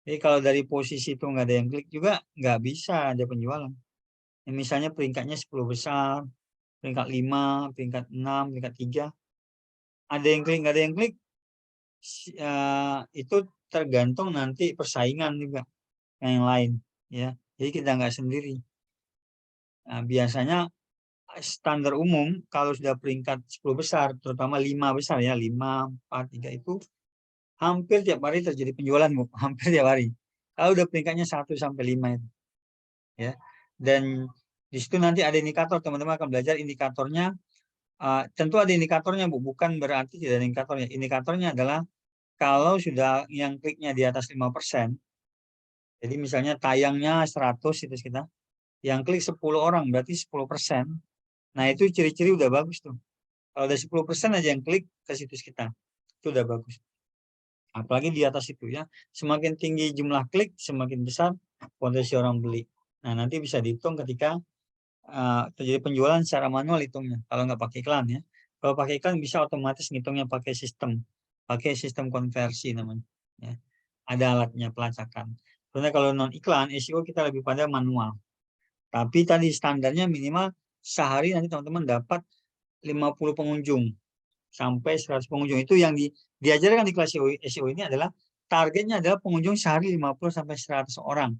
Jadi kalau dari posisi itu nggak ada yang klik juga nggak bisa ada penjualan. Ya, misalnya peringkatnya 10 besar, peringkat 5, peringkat 6, peringkat 3. Ada yang klik, nggak ada yang klik, itu tergantung nanti persaingan juga yang lain. Ya, jadi kita nggak sendiri. Nah, biasanya standar umum kalau sudah peringkat 10 besar, terutama 5 besar ya, 5, 4, 3 itu hampir tiap hari terjadi penjualan, Bu. Hampir tiap hari. Kalau udah peringkatnya 1 sampai 5 itu. Ya. Dan di situ nanti ada indikator, teman-teman akan belajar indikatornya. Tentu ada indikatornya, Bu. Bukan berarti tidak ada indikatornya. Indikatornya adalah kalau sudah yang kliknya di atas 5%, jadi misalnya tayangnya 100 situs kita, yang klik 10 orang berarti 10%. Nah, itu ciri-ciri udah bagus tuh. Kalau ada 10% aja yang klik ke situs kita, itu udah bagus. Apalagi di atas itu ya, semakin tinggi jumlah klik, semakin besar potensi orang beli. Nah, nanti bisa dihitung ketika terjadi penjualan secara manual hitungnya. Kalau nggak pakai iklan ya. Kalau pakai iklan bisa otomatis ngitungnya pakai sistem konversi namanya. Ya. Ada alatnya pelacakan. Karena kalau non iklan, SEO kita lebih pada manual. Tapi tadi standarnya minimal sehari nanti teman-teman dapat 50 pengunjung sampai 100 pengunjung. Itu yang diajarkan di kelas SEO ini adalah targetnya adalah pengunjung sehari 50 sampai 100 orang.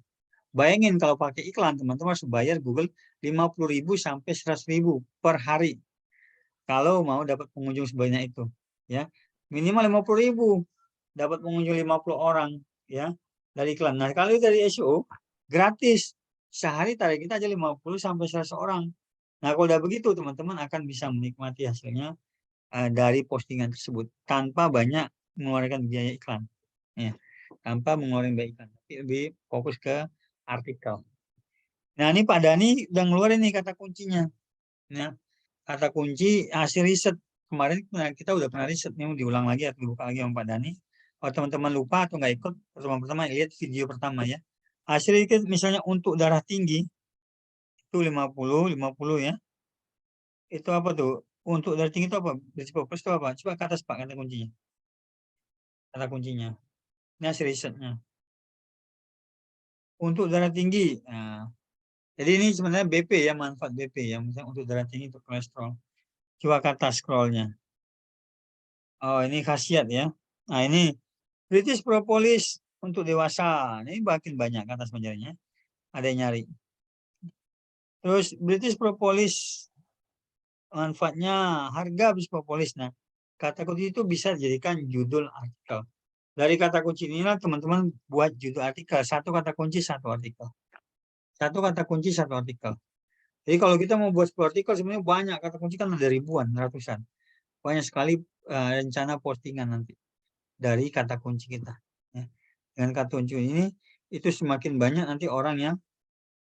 Bayangin kalau pakai iklan, teman-teman harus bayar Google 50.000 sampai 100.000 per hari. Kalau mau dapat pengunjung sebanyak itu, ya. Minimal 50.000 dapat pengunjung 50 orang, ya, dari iklan. Nah, kalau dari SEO gratis. Sehari target kita aja 50 sampai 100 orang. Nah, kalau udah begitu teman-teman akan bisa menikmati hasilnya dari postingan tersebut tanpa banyak mengeluarkan biaya iklan. Ya, tanpa mengeluarkan biaya iklan, tapi lebih fokus ke artikel. Nah, ini Pak Dani udah ngeluarin nih kata kuncinya. Ya, kata kunci hasil riset. Kemarin kita udah pernah riset, nih diulang lagi atau dibuka lagi sama Pak Dani. Kalau teman-teman lupa atau nggak ikut pertama-tama lihat video pertama ya. Hasil riset misalnya untuk darah tinggi itu 50 ya. Itu apa tuh? Untuk darah tinggi itu apa? Plus itu apa? Coba ke atas Pak kata kuncinya. Kata kuncinya. Ini hasil risetnya. Untuk darah tinggi. Nah, jadi ini sebenarnya BP ya, manfaat BP ya. Misalnya untuk darah tinggi, untuk kolesterol. Coba ke atas scrollnya. Oh, ini khasiat ya. Nah, ini British Propolis untuk dewasa. Ini makin banyak ke atas penjarinya. Ada yang nyari. Terus British Propolis manfaatnya, harga British Propolis. Nah, kata kunci itu bisa dijadikan judul artikel. Dari kata kunci inilah teman-teman buat judul artikel. Satu kata kunci, satu artikel. Satu kata kunci, satu artikel. Jadi kalau kita mau buat 10 artikel sebenarnya banyak. Kata kunci kan ada ribuan, ratusan. Banyak sekali rencana postingan nanti dari kata kunci kita. Ya. Dengan kata kunci ini itu semakin banyak nanti orang yang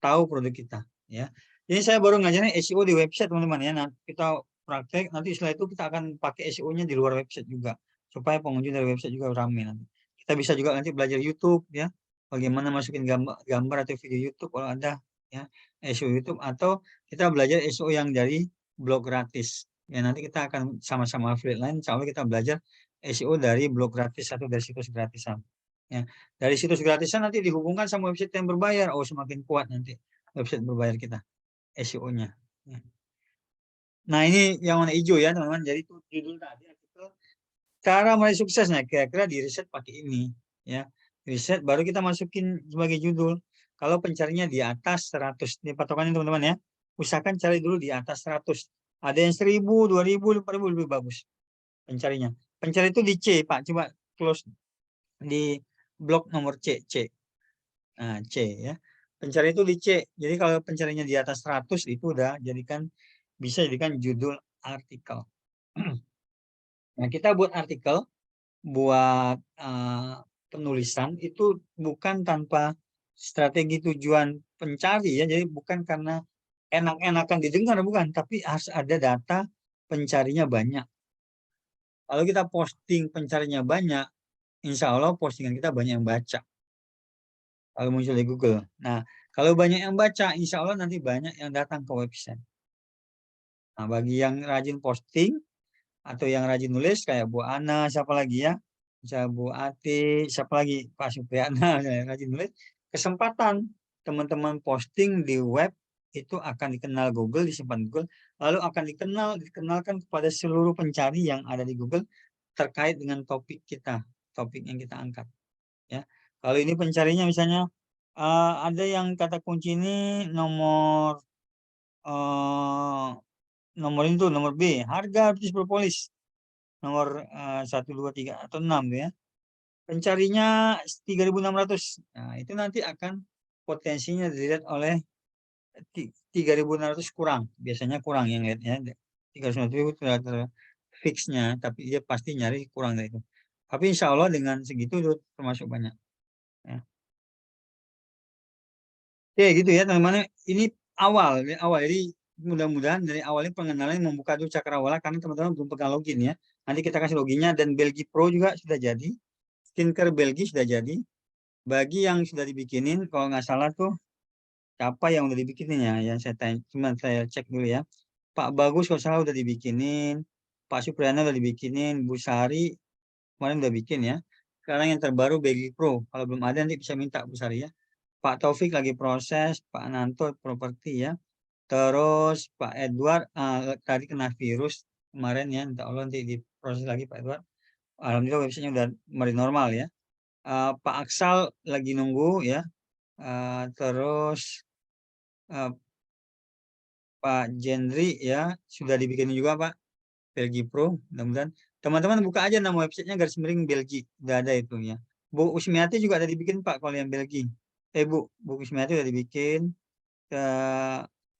tahu produk kita. Ya. Jadi saya baru ngajarin SEO di website teman-teman ya. Nah, kita praktek nanti setelah itu kita akan pakai SEO-nya di luar website juga supaya pengunjung dari website juga ramai nanti. Kita bisa juga nanti belajar YouTube ya. Bagaimana masukin gambar atau video YouTube kalau ada ya SEO YouTube, atau kita belajar SEO yang dari blog gratis. Ya nanti kita akan sama-sama affiliate lain, insya Allah kita belajar SEO dari blog gratis atau dari situs gratisan. Ya, dari situs gratisan nanti dihubungkan sama website yang berbayar. Oh, semakin kuat nanti website berbayar kita SEO-nya. Ya. Nah, ini yang warna hijau ya, teman-teman. Jadi itu judul tadi artikel. Cara meraih suksesnya kira-kira di riset pakai ini, ya. Riset baru kita masukin sebagai judul. Kalau pencarinya di atas 100, ini patokannya teman-teman ya. Usahakan cari dulu di atas 100. Ada yang 1000, 2000, 5000 lebih bagus pencarinya. Pencari itu di C, Pak. Coba close di blok nomor C. Nah, C ya. Pencari itu di C. Jadi kalau pencarinya di atas 100 itu udah bisa jadikan judul artikel. Nah, kita buat artikel, buat penulisan itu bukan tanpa strategi tujuan pencari ya. Jadi bukan karena enak-enakan didengar, bukan. Tapi harus ada data pencarinya banyak. Kalau kita posting pencarinya banyak, insya Allah postingan kita banyak yang baca. Kalau muncul di Google. Nah, kalau banyak yang baca, insya Allah nanti banyak yang datang ke website. Nah, bagi yang rajin posting atau yang rajin nulis kayak Bu Ana, siapa lagi ya? Bisa Bu Ati, siapa lagi? Pak Supriyana, yang rajin nulis. Kesempatan teman-teman posting di web itu akan dikenal Google, disimpan Google, lalu akan dikenalkan kepada seluruh pencari yang ada di Google terkait dengan topik kita, topik yang kita angkat. Ya, kalau ini pencarinya misalnya ada yang kata kunci ini nomor itu nomor B, harga British Propolis nomor 1, 2, 3 atau 6 ya. Pencarinya 3.600. Nah, itu nanti akan potensinya dilihat oleh 3.600 kurang. Biasanya kurang yang lihatnya. 300.000 itu fixnya, tapi dia pasti nyari kurang dari itu. Tapi insya Allah dengan segitu itu termasuk banyak. Ya. Oke gitu ya teman-teman. Ini awal. Jadi mudah-mudahan dari awalnya pengenalan membuka dulu Cakrawala karena teman-teman belum pegang login ya. Nanti kita kasih loginnya, dan Belgi Pro juga sudah jadi. Skincare Belgi sudah jadi. Bagi yang sudah dibikinin, kalau nggak salah tuh siapa yang udah dibikinin ya? Yang saya tanya, cuma saya cek dulu ya. Pak Bagus kalau salah udah dibikinin, Pak Supriyana udah dibikinin, Bu Sari kemarin udah bikin ya. Sekarang yang terbaru Belgi Pro. Kalau belum ada nanti bisa minta Bu Sari ya. Pak Taufik lagi proses, Pak Nanto properti ya. Terus Pak Edward tadi kena virus kemarin ya, minta Allah nanti diproses lagi Pak Edward. Alhamdulillah websitenya udah kembali normal ya. Pak Aksal lagi nunggu ya. Terus Pak Jendri ya sudah dibikin juga Pak, Belgi Pro. Mudah-mudahan teman-teman buka aja nama websitenya _Belgi, udah ada itu ya. Bu Usmiati juga ada dibikin Pak kalau yang Belgi. Bu Usmiati udah dibikin.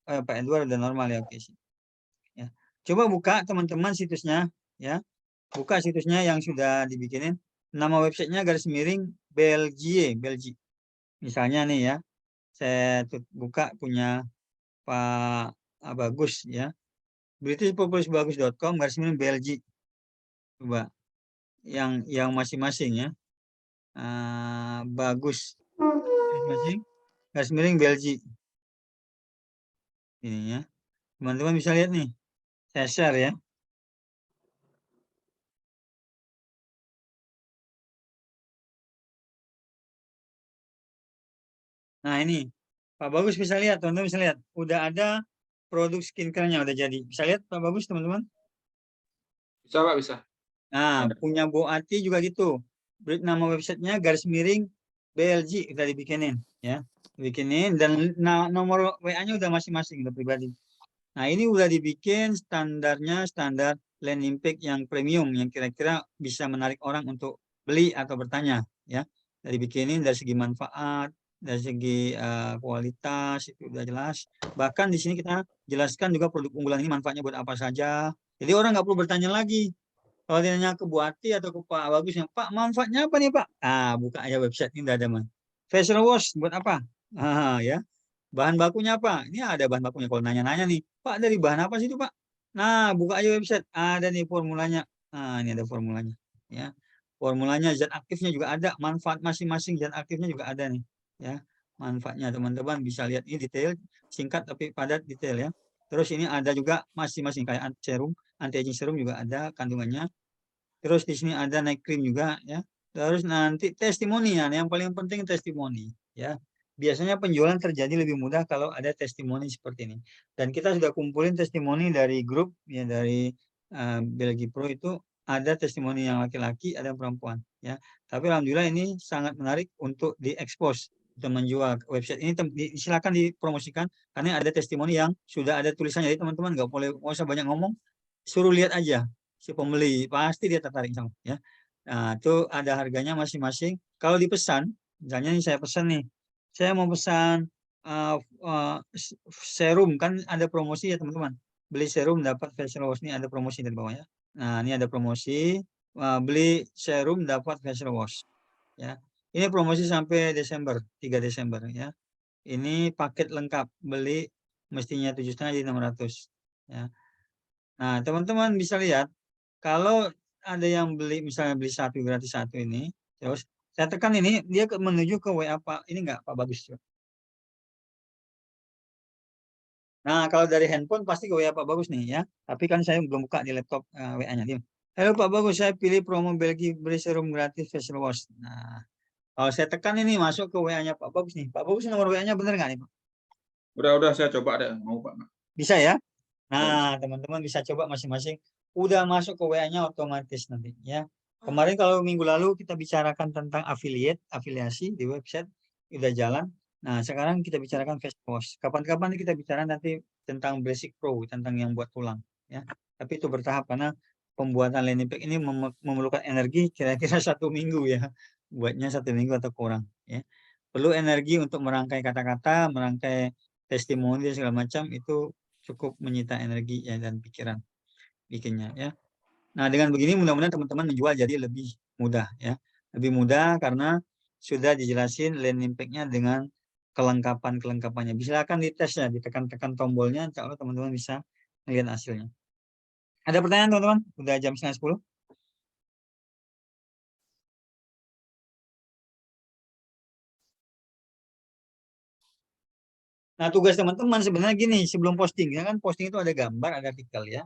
Pak Edward udah normal ya, oke sih. Ya. Coba buka teman-teman situsnya ya. Buka situsnya yang sudah dibikinin. Nama websitenya _Belgie, Belgi. Misalnya nih ya, saya buka punya Pak Bagus ya. BritishPopulaceBagus.com _Belgi. Coba yang masing-masing ya. Bagus masing Belgi. Ini ya. Teman-teman bisa lihat nih. Saya share ya. Nah ini, Pak Bagus bisa lihat, teman-teman bisa lihat. Udah ada produk skincare-nya udah jadi. Bisa lihat Pak Bagus, teman-teman? Bisa Pak, bisa. Nah, punya Bu Ati juga gitu. Nama websitenya _BLG udah dibikinin ya. Dibikinin dan nomor WA-nya udah masing-masing, udah pribadi. Nah, ini udah dibikin standarnya standar landing page yang premium yang kira-kira bisa menarik orang untuk beli atau bertanya ya. Dari bikinin dari segi manfaat, dari segi kualitas itu udah jelas. Bahkan di sini kita jelaskan juga produk unggulan ini manfaatnya buat apa saja. Jadi orang nggak perlu bertanya lagi. Kalau dia nanya ke Bu Ati atau ke Pak Bagus, Pak manfaatnya apa nih Pak? Buka aja website ini udah ada man. Facial wash buat apa? Ya. Bahan bakunya apa? Ini ada bahan bakunya. Kalau nanya-nanya nih, Pak dari bahan apa sih itu Pak? Nah, buka aja website. Ada nih formulanya. Nah, ini ada formulanya. Ya, formulanya zat aktifnya juga ada. Manfaat masing-masing zat aktifnya juga ada nih. Ya, manfaatnya teman-teman bisa lihat ini detail, singkat tapi padat detail ya. Terus ini ada juga masing-masing kayak serum, anti aging serum juga ada kandungannya. Terus di sini ada night cream juga ya. Terus nanti testimonian, yang paling penting testimoni ya. Biasanya penjualan terjadi lebih mudah kalau ada testimoni seperti ini. Dan kita sudah kumpulin testimoni dari grup ya dari Belgi Pro itu ada testimoni yang laki-laki, ada yang perempuan ya. Tapi alhamdulillah ini sangat menarik untuk diekspos untuk menjual website ini. Silakan dipromosikan karena ada testimoni yang sudah ada tulisannya. Jadi teman-teman nggak usah banyak ngomong, suruh lihat aja si pembeli pasti dia tertarik sama ya. Nah, itu ada harganya masing-masing. Kalau dipesan, misalnya nih saya pesan nih, saya mau pesan serum kan ada promosi ya teman-teman. Beli serum dapat facial wash, ini ada promosi dari bawah ya. Nah, ini ada promosi beli serum dapat facial wash ya. Ini promosi sampai Desember, 3 Desember ya. Ini paket lengkap, beli mestinya 7,5 jadi 600 ya. Nah, teman-teman bisa lihat kalau ada yang beli misalnya beli 1 gratis 1 ini, terus saya tekan ini dia menuju ke WA Pak ini enggak Pak Bagus. Nah, kalau dari handphone pasti ke WA Pak Bagus nih ya. Tapi kan saya belum buka di laptop WA-nya dia. Halo Pak Bagus, saya pilih promo Belgi beli serum gratis facial wash. Nah, kalau saya tekan ini masuk ke WA-nya Pak Bagus nih. Pak Bagus nomor WA-nya bener nggak nih Pak? Udah saya coba deh, mau Pak. Bisa ya? Nah, teman-teman bisa coba masing-masing. Udah masuk ke WA-nya otomatis nanti ya. Kemarin kalau minggu lalu kita bicarakan tentang afiliasi di website udah jalan. Nah, sekarang kita bicarakan fast post. Kapan-kapan kita bicara nanti tentang basic pro, tentang yang buat tulang ya. Tapi itu bertahap karena pembuatan landing page ini memerlukan energi kira-kira 1 minggu ya. Buatnya 1 minggu atau kurang ya. Perlu energi untuk merangkai kata-kata, merangkai testimoni dan segala macam itu cukup menyita energi ya dan pikiran bikinnya ya. Nah, dengan begini mudah-mudahan teman-teman menjual jadi lebih mudah ya. Lebih mudah karena sudah dijelasin landing page-nya dengan kelengkapannya. Silakan dites ya, ditekan-tekan tombolnya, insya Allah teman-teman bisa melihat hasilnya. Ada pertanyaan teman-teman? Udah jam 9:30. Nah, tugas teman-teman sebenarnya gini, sebelum posting, ya kan posting itu ada gambar, ada artikel ya.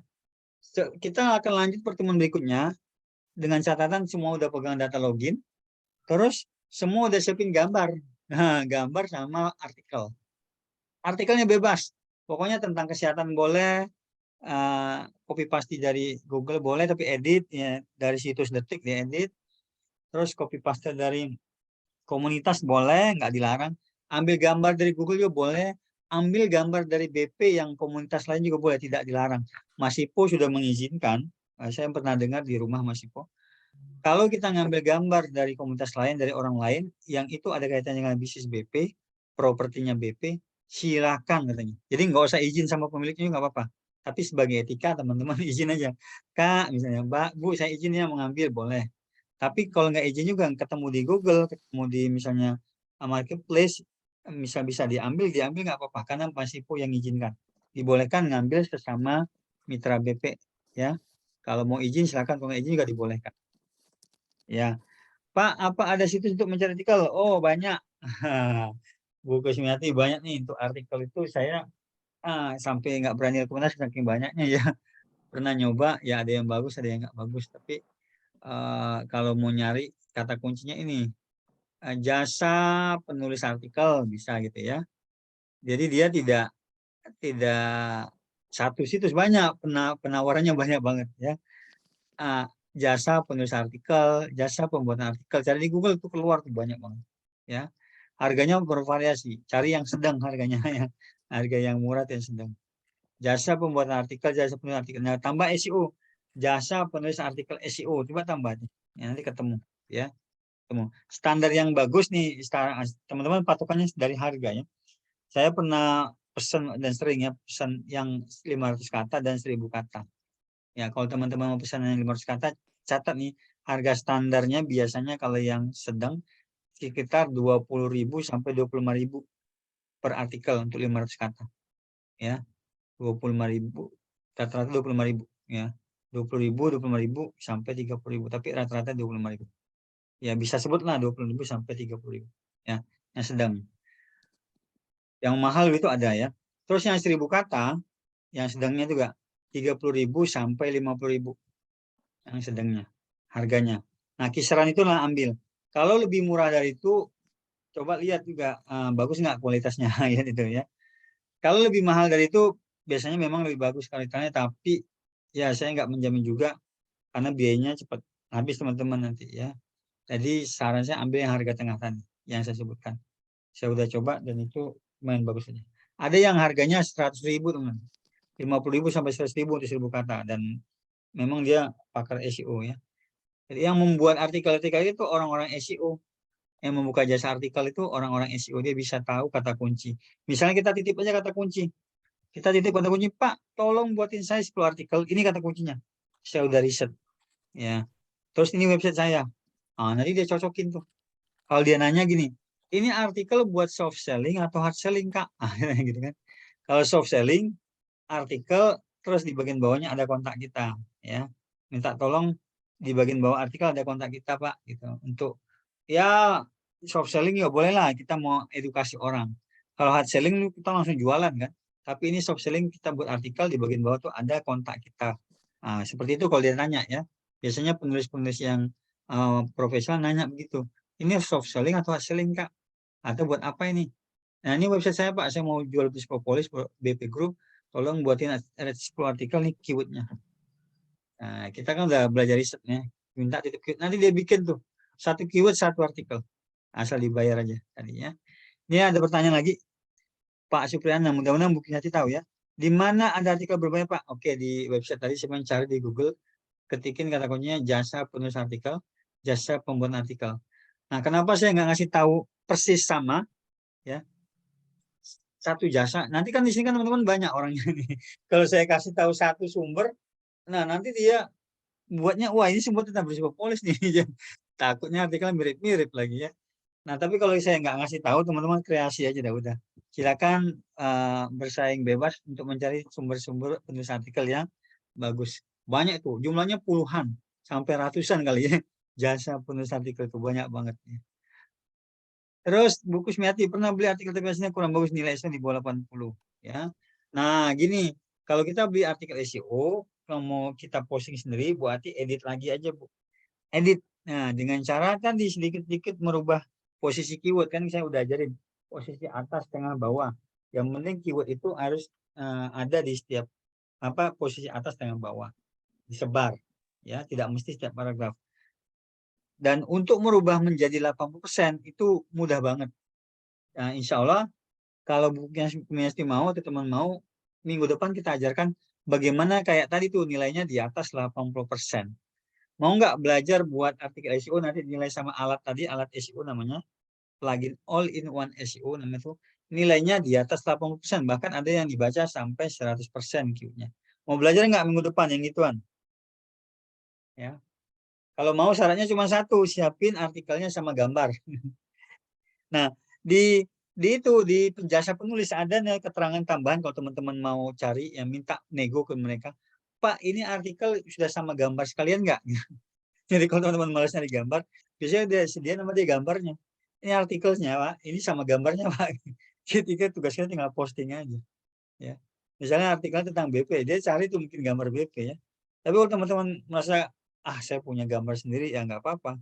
Kita akan lanjut pertemuan berikutnya dengan catatan semua udah pegang data login, terus semua udah siapin gambar. Nah, gambar sama artikel. Artikelnya bebas, pokoknya tentang kesehatan boleh, copy paste dari Google boleh, tapi edit ya dari situs Detik diedit, terus copy paste dari komunitas boleh, nggak dilarang. Ambil gambar dari Google juga boleh, ambil gambar dari BP yang komunitas lain juga boleh, tidak dilarang. Masipo sudah mengizinkan, saya pernah dengar di rumah Masipo, kalau kita ngambil gambar dari komunitas lain, dari orang lain, yang itu ada kaitannya dengan bisnis BP, propertinya BP, silakan katanya. Jadi nggak usah izin sama pemiliknya nggak apa-apa. Tapi sebagai etika teman-teman izin aja. Kak, misalnya, Mbak, Bu, saya izin ya mengambil, boleh. Tapi kalau nggak izin juga, ketemu di Google, ketemu di misalnya marketplace, bisa diambil nggak apa-apa, karena Masipo yang izinkan. Dibolehkan ngambil sesama mitra BP, ya. Kalau mau izin silakan, kalau nggak izin juga dibolehkan. Ya, Pak, apa ada situs untuk mencari artikel? Oh, banyak. Bu Kusmiati banyak nih untuk artikel itu. Saya sampai nggak berani rekomendasi saking banyaknya ya. Pernah nyoba, ya ada yang bagus, ada yang nggak bagus. Tapi kalau mau nyari kata kuncinya ini, jasa penulis artikel bisa gitu ya. Jadi dia tidak satu situs, banyak penawarannya banyak banget ya. Jasa penulis artikel, jasa pembuatan artikel, cari di Google itu keluar tuh banyak banget ya. Harganya bervariasi, cari yang sedang harganya ya. Harga yang murah dan sedang. Jasa pembuatan artikel, jasa penulis artikel. Nah, tambah SEO, jasa penulis artikel SEO, coba tambah ya, nanti ketemu ya. Standar yang bagus nih, teman-teman patokannya dari harga ya. Saya pernah pesan dan sering ya pesan yang 500 kata dan 1000 kata. Ya, kalau teman-teman mau pesan yang 500 kata, catat nih harga standarnya biasanya kalau yang sedang sekitar 20.000 sampai 25.000 per artikel untuk 500 kata. Ya, 25.000, rata-rata 25.000 ya. 20.000, 25.000 sampai 30.000, tapi rata-rata 25.000. Ya, bisa sebutlah 20.000 sampai 30.000 ya, yang sedang. Yang mahal itu ada ya. Terus yang 1000 kata, yang sedangnya juga 30.000 sampai 50.000 yang sedangnya harganya. Nah, kisaran itulah ambil. Kalau lebih murah dari itu, coba lihat juga bagus nggak kualitasnya ya itu ya. Kalau lebih mahal dari itu, biasanya memang lebih bagus kualitasnya, tapi ya saya nggak menjamin juga karena biayanya cepat habis teman-teman nanti ya. Jadi saran saya ambil yang harga tengah tadi yang saya sebutkan. Saya udah coba dan itu main bagus aja. Ada yang harganya 100.000 teman, 50.000 sampai 100.000 untuk 1000 kata, dan memang dia pakar SEO ya. Jadi yang membuat artikel-artikel itu orang-orang SEO, yang membuka jasa artikel itu orang-orang SEO, dia bisa tahu kata kunci. Misalnya kita titip aja kata kunci, kita titip kata kunci, Pak, tolong buatin saya 10 artikel, ini kata kuncinya. Saya udah riset ya. Terus ini website saya. Nanti dia cocokin tuh. Kalau dia nanya gini, ini artikel buat soft selling atau hard selling, Kak? Gitu kan. Kalau soft selling, artikel terus di bagian bawahnya ada kontak kita ya. Minta tolong di bagian bawah artikel ada kontak kita, Pak, gitu. Untuk ya soft selling ya boleh lah, kita mau edukasi orang. Kalau hard selling kita langsung jualan kan. Tapi ini soft selling, kita buat artikel di bagian bawah tuh ada kontak kita. Seperti itu kalau dia nanya ya. Biasanya penulis-penulis yang profesional nanya begitu. Ini soft selling atau hard selling, Kak? Atau buat apa ini? Nah, ini website saya, Pak. Saya mau jual Psikopolis, BP Group. Tolong buatin 10 artikel nih keywordnya. Nah, kita kan udah belajar risetnya. Minta titip keyword. Nanti dia bikin tuh. Satu keyword, satu artikel. Asal dibayar aja tadinya. Ini ada pertanyaan lagi. Pak Supriyana, mudah-mudahan Bu Kinati tahu ya. Di mana ada artikel berbahaya, Pak? Oke, di website tadi saya mencari di Google. Ketikin kata kuncinya jasa penulis artikel, jasa pembuat artikel. Nah, kenapa saya nggak ngasih tahu persis sama ya satu jasa? Nanti kan di sini kan teman-teman banyak orangnya nih. Kalau saya kasih tahu satu sumber, nah nanti dia buatnya wah ini sumber tentang Psikopolis nih. Takutnya artikelnya mirip-mirip lagi ya. Nah, tapi kalau saya nggak ngasih tahu, teman-teman kreasi aja udah. Silakan bersaing bebas untuk mencari sumber-sumber penulis artikel yang bagus. Banyak tuh, jumlahnya puluhan sampai ratusan kali ya. Jasa penulis artikel itu banyak banget. Ya. Terus buku Kusmiati pernah beli artikel tapi hasilnya kurang bagus, nilai SEO di bawah 80 ya. Nah, gini, kalau kita beli artikel SEO, kalau mau kita posting sendiri, berarti edit lagi aja, Bu. Edit. Nah, dengan cara tadi sedikit-sedikit merubah posisi keyword, kan saya udah ajarin posisi atas, tengah, bawah. Yang penting keyword itu harus ada di setiap posisi atas, tengah, bawah, disebar ya, tidak mesti setiap paragraf. Dan untuk merubah menjadi 80% itu mudah banget. Nah, insya Allah kalau bukunya Mesti mau, teman-teman mau, minggu depan kita ajarkan bagaimana kayak tadi tuh nilainya di atas 80%. Mau nggak belajar buat artikel SEO nanti nilai sama alat tadi, alat SEO namanya, plugin all-in-one SEO namanya tuh, nilainya di atas 80%, bahkan ada yang dibaca sampai 100% Q-nya. Mau belajar nggak minggu depan yang gituan? Ya. Kalau mau syaratnya cuma satu, siapin artikelnya sama gambar. Nah, di di jasa penulis ada nih keterangan tambahan kalau teman-teman mau cari yang minta nego ke mereka. Pak, ini artikel sudah sama gambar sekalian nggak? Jadi kalau teman-teman malas nyari gambar, biasanya dia sedia nama dia gambarnya. Ini artikelnya, Pak. Ini sama gambarnya, Pak. Ketika tugasnya tinggal posting aja. Ya. Misalnya artikel tentang BP, dia cari tuh mungkin gambar BP ya. Tapi kalau teman-teman merasa, saya punya gambar sendiri, ya nggak apa-apa.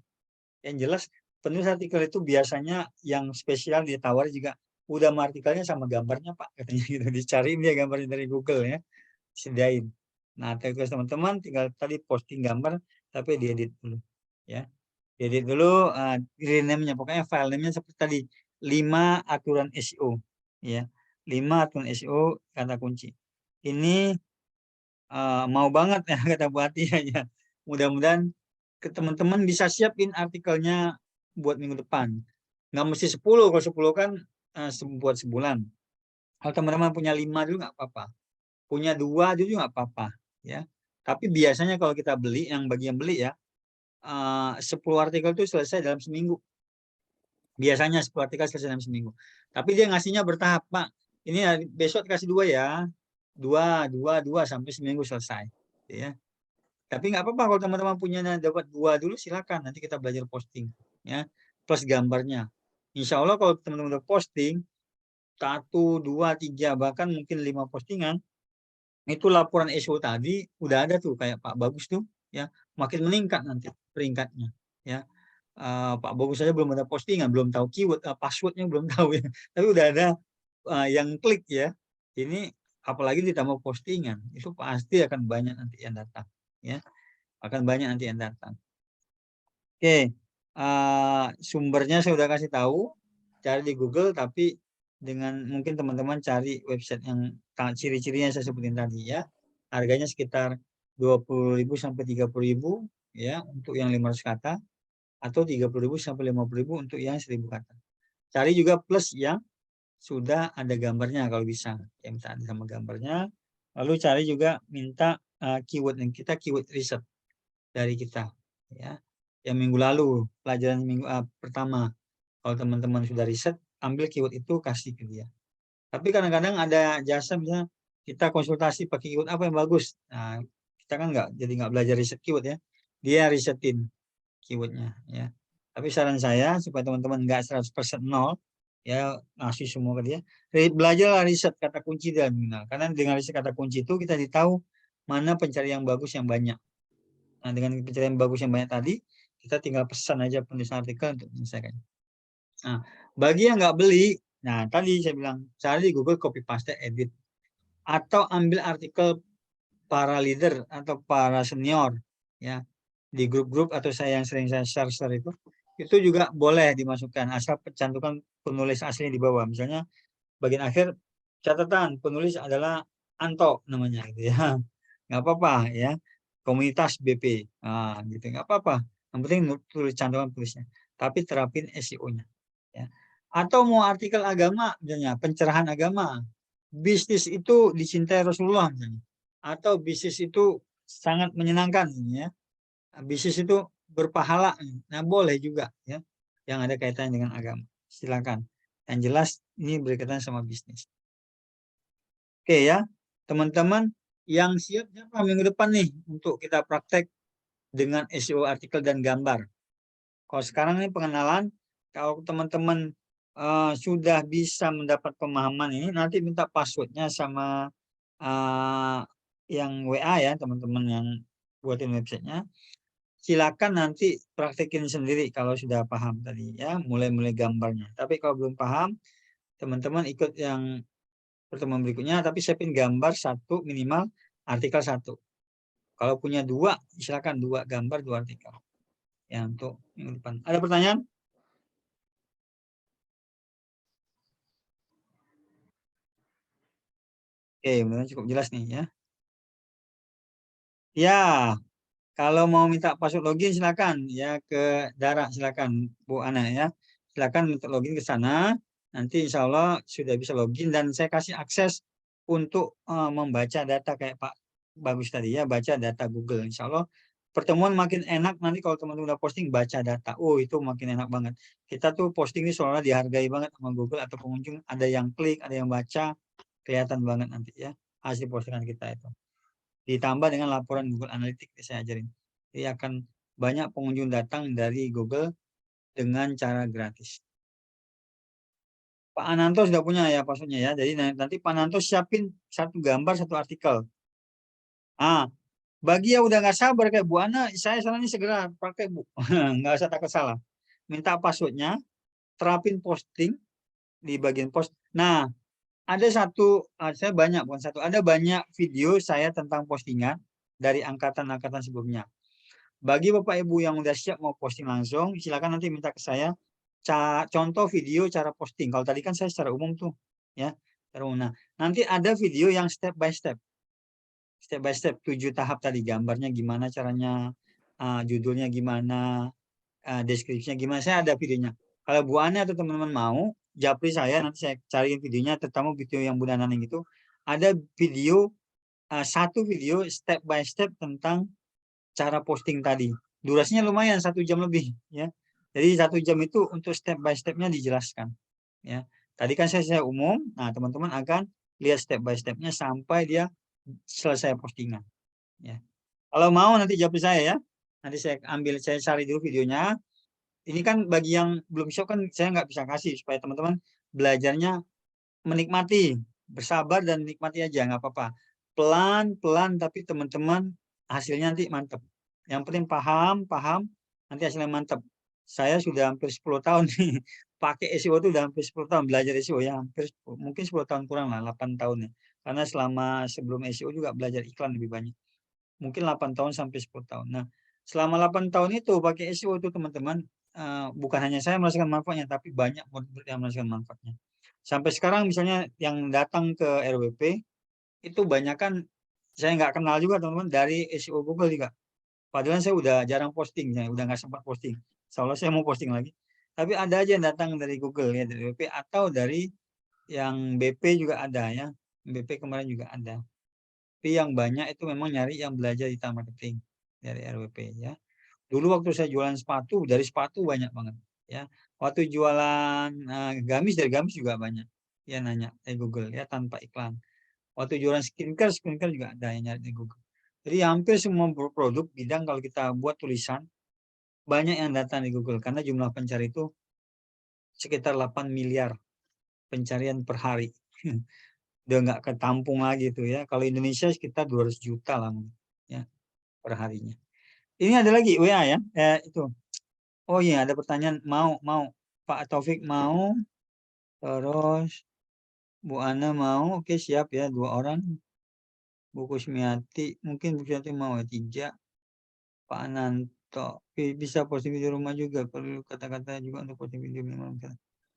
Yang jelas penulis artikel itu biasanya yang spesial ditawari juga udah artikelnya sama gambarnya Pak, katanya gitu. Dicariin dia gambarnya dari Google ya, sediain. Nah, tugas teman-teman tinggal tadi posting gambar tapi diedit dulu ya. Diedit dulu, rename-nya, pokoknya file name-nya seperti tadi 5 aturan SEO ya. 5 aturan SEO kata kunci. Ini mau banget ya kata Bu Ati ya. Mudah-mudahan teman-teman bisa siapin artikelnya buat minggu depan. Nggak mesti 10, kalau 10 kan buat sebulan. Kalau teman-teman punya 5 dulu nggak apa-apa. Punya 2 dulu nggak apa-apa. Ya. Tapi biasanya kalau kita beli, yang bagi yang beli ya, 10 artikel itu selesai dalam seminggu. Biasanya 10 artikel selesai dalam seminggu. Tapi dia ngasihnya bertahap, Pak. Ini besok kasih 2 ya. 2 sampai seminggu selesai. Ya. Tapi nggak apa-apa kalau teman-teman punya dapat 2 dulu silakan, nanti kita belajar posting ya, plus gambarnya. Insya Allah kalau teman-teman udah posting 1, 2, 3 bahkan mungkin 5 postingan, itu laporan SEO tadi udah ada tuh kayak Pak Bagus tuh ya, makin meningkat nanti peringkatnya ya. Pak Bagus saja belum ada postingan, belum tahu keyword, passwordnya belum tahu ya, tapi udah ada yang klik ya. Ini apalagi ditambah postingan, itu pasti akan banyak nanti yang datang ya. Akan banyak nanti yang datang. Oke, sumbernya saya sudah kasih tahu, cari di Google, tapi dengan mungkin teman-teman cari website yang ciri-cirinya saya sebutin tadi ya. Harganya sekitar 20.000 sampai 30.000 ya untuk yang 500 kata, atau 30.000 sampai 50.000 untuk yang 1.000 kata. Cari juga plus yang sudah ada gambarnya kalau bisa, yang minta ada sama gambarnya. Lalu cari juga minta keyword yang kita keyword riset dari kita ya, yang minggu lalu pelajaran minggu pertama, kalau teman-teman sudah riset ambil keyword itu kasih ke dia. Tapi kadang-kadang ada jasa misalnya kita konsultasi pakai keyword apa yang bagus, nah kita kan nggak belajar riset keyword ya, dia risetin keywordnya ya. Tapi saran saya supaya teman-teman nggak 100% nol ya, ngasih semua ke dia, belajar riset kata kunci dan nominal, karena dengan riset kata kunci itu kita tahu mana pencari yang bagus yang banyak. Nah, dengan pencarian bagus yang banyak tadi, kita tinggal pesan aja penulisan artikel untuk menyelesaikan. Nah, bagi yang nggak beli, nah tadi saya bilang, cari di Google copy paste edit. Atau ambil artikel para leader atau para senior, ya di grup-grup atau saya yang sering saya share itu juga boleh dimasukkan, asal cantumkan penulis aslinya di bawah. Misalnya, bagian akhir, catatan penulis adalah Anto namanya, gitu ya. Nggak apa-apa ya, komunitas BP, gitu nggak apa-apa, yang penting tulis cantuman tulisnya, tapi terapin SEO-nya ya. Atau mau artikel agama misalnya, pencerahan agama, bisnis itu dicintai Rasulullah misalnya, atau bisnis itu sangat menyenangkan ya, bisnis itu berpahala, nah boleh juga ya, yang ada kaitannya dengan agama, silakan, yang jelas ini berkaitan sama bisnis. Oke ya teman-teman, yang siap siapa minggu depan nih untuk kita praktek dengan SEO artikel dan gambar. Kalau sekarang ini pengenalan, kalau teman-teman sudah bisa mendapat pemahaman ini, nanti minta passwordnya sama yang WA ya, teman-teman yang buatin websitenya. Silakan nanti praktekin sendiri kalau sudah paham tadi ya, mulai gambarnya. Tapi kalau belum paham, teman-teman ikut yang pertemuan berikutnya, tapi siapin gambar 1 minimal, artikel 1. Kalau punya 2, silakan 2 gambar 2 artikel. Ya untuk minggu depan. Ada pertanyaan? Oke, mudah-mudahan cukup jelas nih ya. Ya, kalau mau minta password login silakan ya ke Dara, silakan Bu Ana ya. Silakan minta login ke sana. Nanti insya Allah sudah bisa login dan saya kasih akses untuk membaca data kayak Pak Bagus tadi ya, baca data Google. Insya Allah pertemuan makin enak nanti kalau teman-teman udah posting baca data. Oh itu makin enak banget. Kita tuh posting ini soalnya dihargai banget sama Google atau pengunjung. Ada yang klik, ada yang baca, kelihatan banget nanti ya hasil postingan kita itu. Ditambah dengan laporan Google Analytics saya ajarin. Jadi akan banyak pengunjung datang dari Google dengan cara gratis. Pak Ananto sudah punya ya passwordnya ya. Jadi nanti Pak Ananto siapin satu gambar, satu artikel. Bagi yang udah nggak sabar kayak Bu Ana, saya soalnya ini segera pakai Bu. Nggak usah takut salah. Minta passwordnya, terapin posting di bagian post. Nah, ada satu, saya banyak, bukan satu, ada banyak video saya tentang postingan dari angkatan-angkatan sebelumnya. Bagi Bapak Ibu yang udah siap mau posting langsung, silakan nanti minta ke saya contoh video cara posting. Kalau tadi kan saya secara umum tuh, ya. Nah, nanti ada video yang step by step. Step by step 7 tahap tadi, gambarnya gimana caranya, judulnya gimana, deskripsinya gimana. Saya ada videonya. Kalau Bu Ana atau teman-teman mau, japri saya nanti saya cariin videonya, terutama video yang Bu Nanang itu. Ada video satu video step by step tentang cara posting tadi. Durasinya lumayan 1 jam lebih ya. Jadi 1 jam itu untuk step by stepnya dijelaskan ya. Tadi kan saya umum, nah teman-teman akan lihat step by stepnya sampai dia selesai postingan ya. Kalau mau nanti japri saya ya. Nanti saya cari dulu videonya. Ini kan bagi yang belum siap kan saya nggak bisa kasih supaya teman-teman belajarnya menikmati, bersabar dan nikmati aja nggak apa-apa. Pelan-pelan tapi teman-teman hasilnya nanti mantap. Yang penting paham, nanti hasilnya mantap. Saya sudah hampir 10 tahun nih pakai SEO itu udah hampir 10 tahun belajar SEO ya, mungkin 10 tahun kurang lah, 8 tahun ya. Karena selama sebelum SEO juga belajar iklan lebih banyak. Mungkin 8 tahun sampai 10 tahun. Nah, selama 8 tahun itu pakai SEO itu teman-teman, bukan hanya saya merasakan manfaatnya, tapi banyak murid yang merasakan manfaatnya. Sampai sekarang misalnya yang datang ke RWP, itu banyak kan saya nggak kenal juga teman-teman dari SEO Google juga. Padahal saya udah jarang posting, ya, udah nggak sempat posting. Insya saya mau posting lagi. Tapi ada aja yang datang dari Google ya, dari RWP atau dari yang BP juga ada ya. BP kemarin juga ada. Tapi yang banyak itu memang nyari yang belajar digital marketing dari RWP ya. Dulu waktu saya jualan sepatu, dari sepatu banyak banget ya. Waktu jualan gamis, dari gamis juga banyak ya nanya dari Google ya tanpa iklan. Waktu jualan skincare juga ada yang nyari di Google. Jadi hampir semua produk bidang kalau kita buat tulisan banyak yang datang di Google karena jumlah pencari itu sekitar 8 miliar pencarian per hari. Udah nggak ketampung lagi tuh ya. Kalau Indonesia sekitar 200 juta lah ya per harinya. Ini ada lagi WA ya. Itu. Oh iya ada pertanyaan mau Pak Taufik mau, terus Bu Ana mau, oke siap ya 2 orang. Bu Kusmiati mungkin Bu Kusmiati mau ya 3. Pak Ananto bisa posting video rumah juga, perlu kata-kata juga untuk posting video minimal.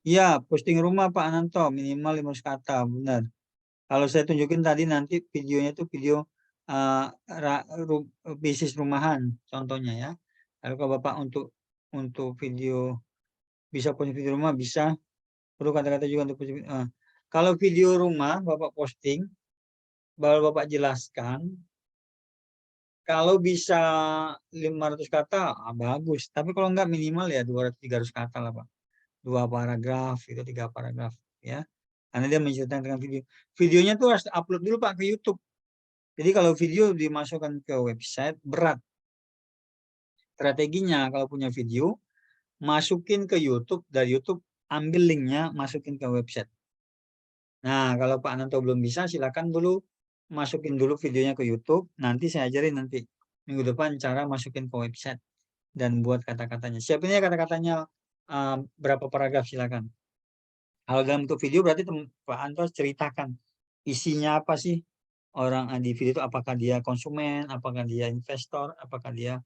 Iya posting rumah Pak Ananto minimal 500 kata benar. Kalau saya tunjukin tadi nanti videonya itu video bisnis rumahan contohnya ya. Lalu kalau Bapak untuk video bisa posting video rumah bisa, perlu kata-kata juga untuk posting. Kalau video rumah Bapak posting, baru Bapak jelaskan. Kalau bisa 500 kata bagus, tapi kalau enggak minimal ya 200-300 kata lah Pak. 2 paragraf itu 3 paragraf ya. Karena dia menceritakan dengan video. Videonya tuh harus upload dulu Pak ke YouTube. Jadi kalau video dimasukkan ke website berat. Strateginya kalau punya video, masukin ke YouTube, dari YouTube ambil linknya, masukin ke website. Nah kalau Pak Ananto belum bisa, silakan dulu masukin dulu videonya ke YouTube. Nanti saya ajarin nanti minggu depan cara masukin ke website dan buat kata-katanya. Siapin ya kata-katanya berapa paragraf silakan. Kalau dalam bentuk video berarti Pak Anto ceritakan isinya apa sih orang di video itu, apakah dia konsumen, apakah dia investor, apakah dia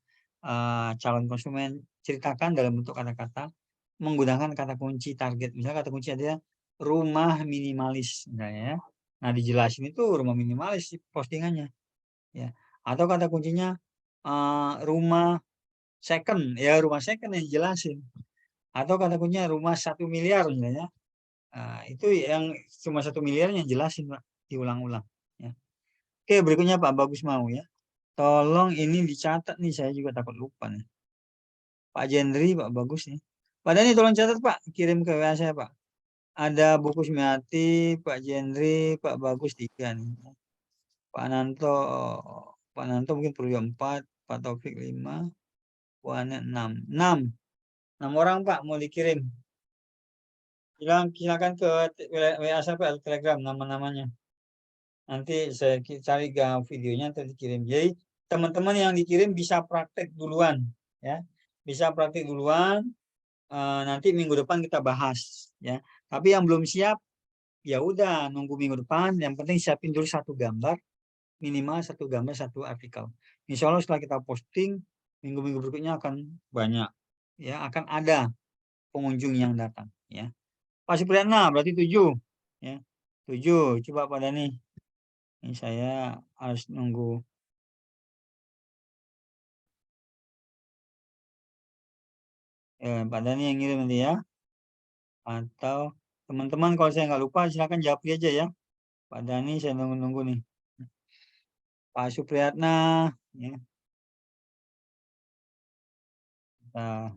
calon konsumen. Ceritakan dalam bentuk kata-kata menggunakan kata kunci target. Misalnya kata kunci ada rumah minimalis, misalnya ya. Nah, dijelasin itu rumah minimalis postingannya, ya. Atau kata kuncinya rumah second, ya rumah second yang dijelasin. Atau kata kuncinya rumah 1 miliar misalnya. Itu yang cuma 1 miliar yang jelasin, Pak, diulang-ulang. Ya. Oke, berikutnya Pak Bagus mau ya. Tolong ini dicatat nih, saya juga takut lupa nih. Pak Jendri, Pak Bagus nih. Pak Dhani tolong catat Pak, kirim ke WA saya Pak. Ada buku Sumiati, Pak Jendri, Pak Bagus 3 nih. Pak Nanto mungkin perlu 4, Pak Taufik 5, Bu Anet 6. 6 orang Pak mau dikirim. Silakan ke WA saya Pak, Telegram nama-namanya. Nanti saya cari videonya nanti dikirim. Jadi teman-teman yang dikirim bisa praktek duluan ya. Bisa praktek duluan, nanti minggu depan kita bahas ya. Tapi yang belum siap ya udah nunggu minggu depan, yang penting siapin dulu 1 gambar, minimal 1 gambar 1 artikel. Insya Allah setelah kita posting minggu-minggu berikutnya akan banyak ya, akan ada pengunjung yang datang ya. Pak Supriyatna berarti 7 ya. 7 coba Pak Dhani. Ini saya harus nunggu. Pak Dhani yang ngirim nanti ya. Atau teman-teman kalau saya nggak lupa silakan jawab aja ya. Pak Dhani saya nunggu-nunggu nih. Pak Supriyatna ya. Nah,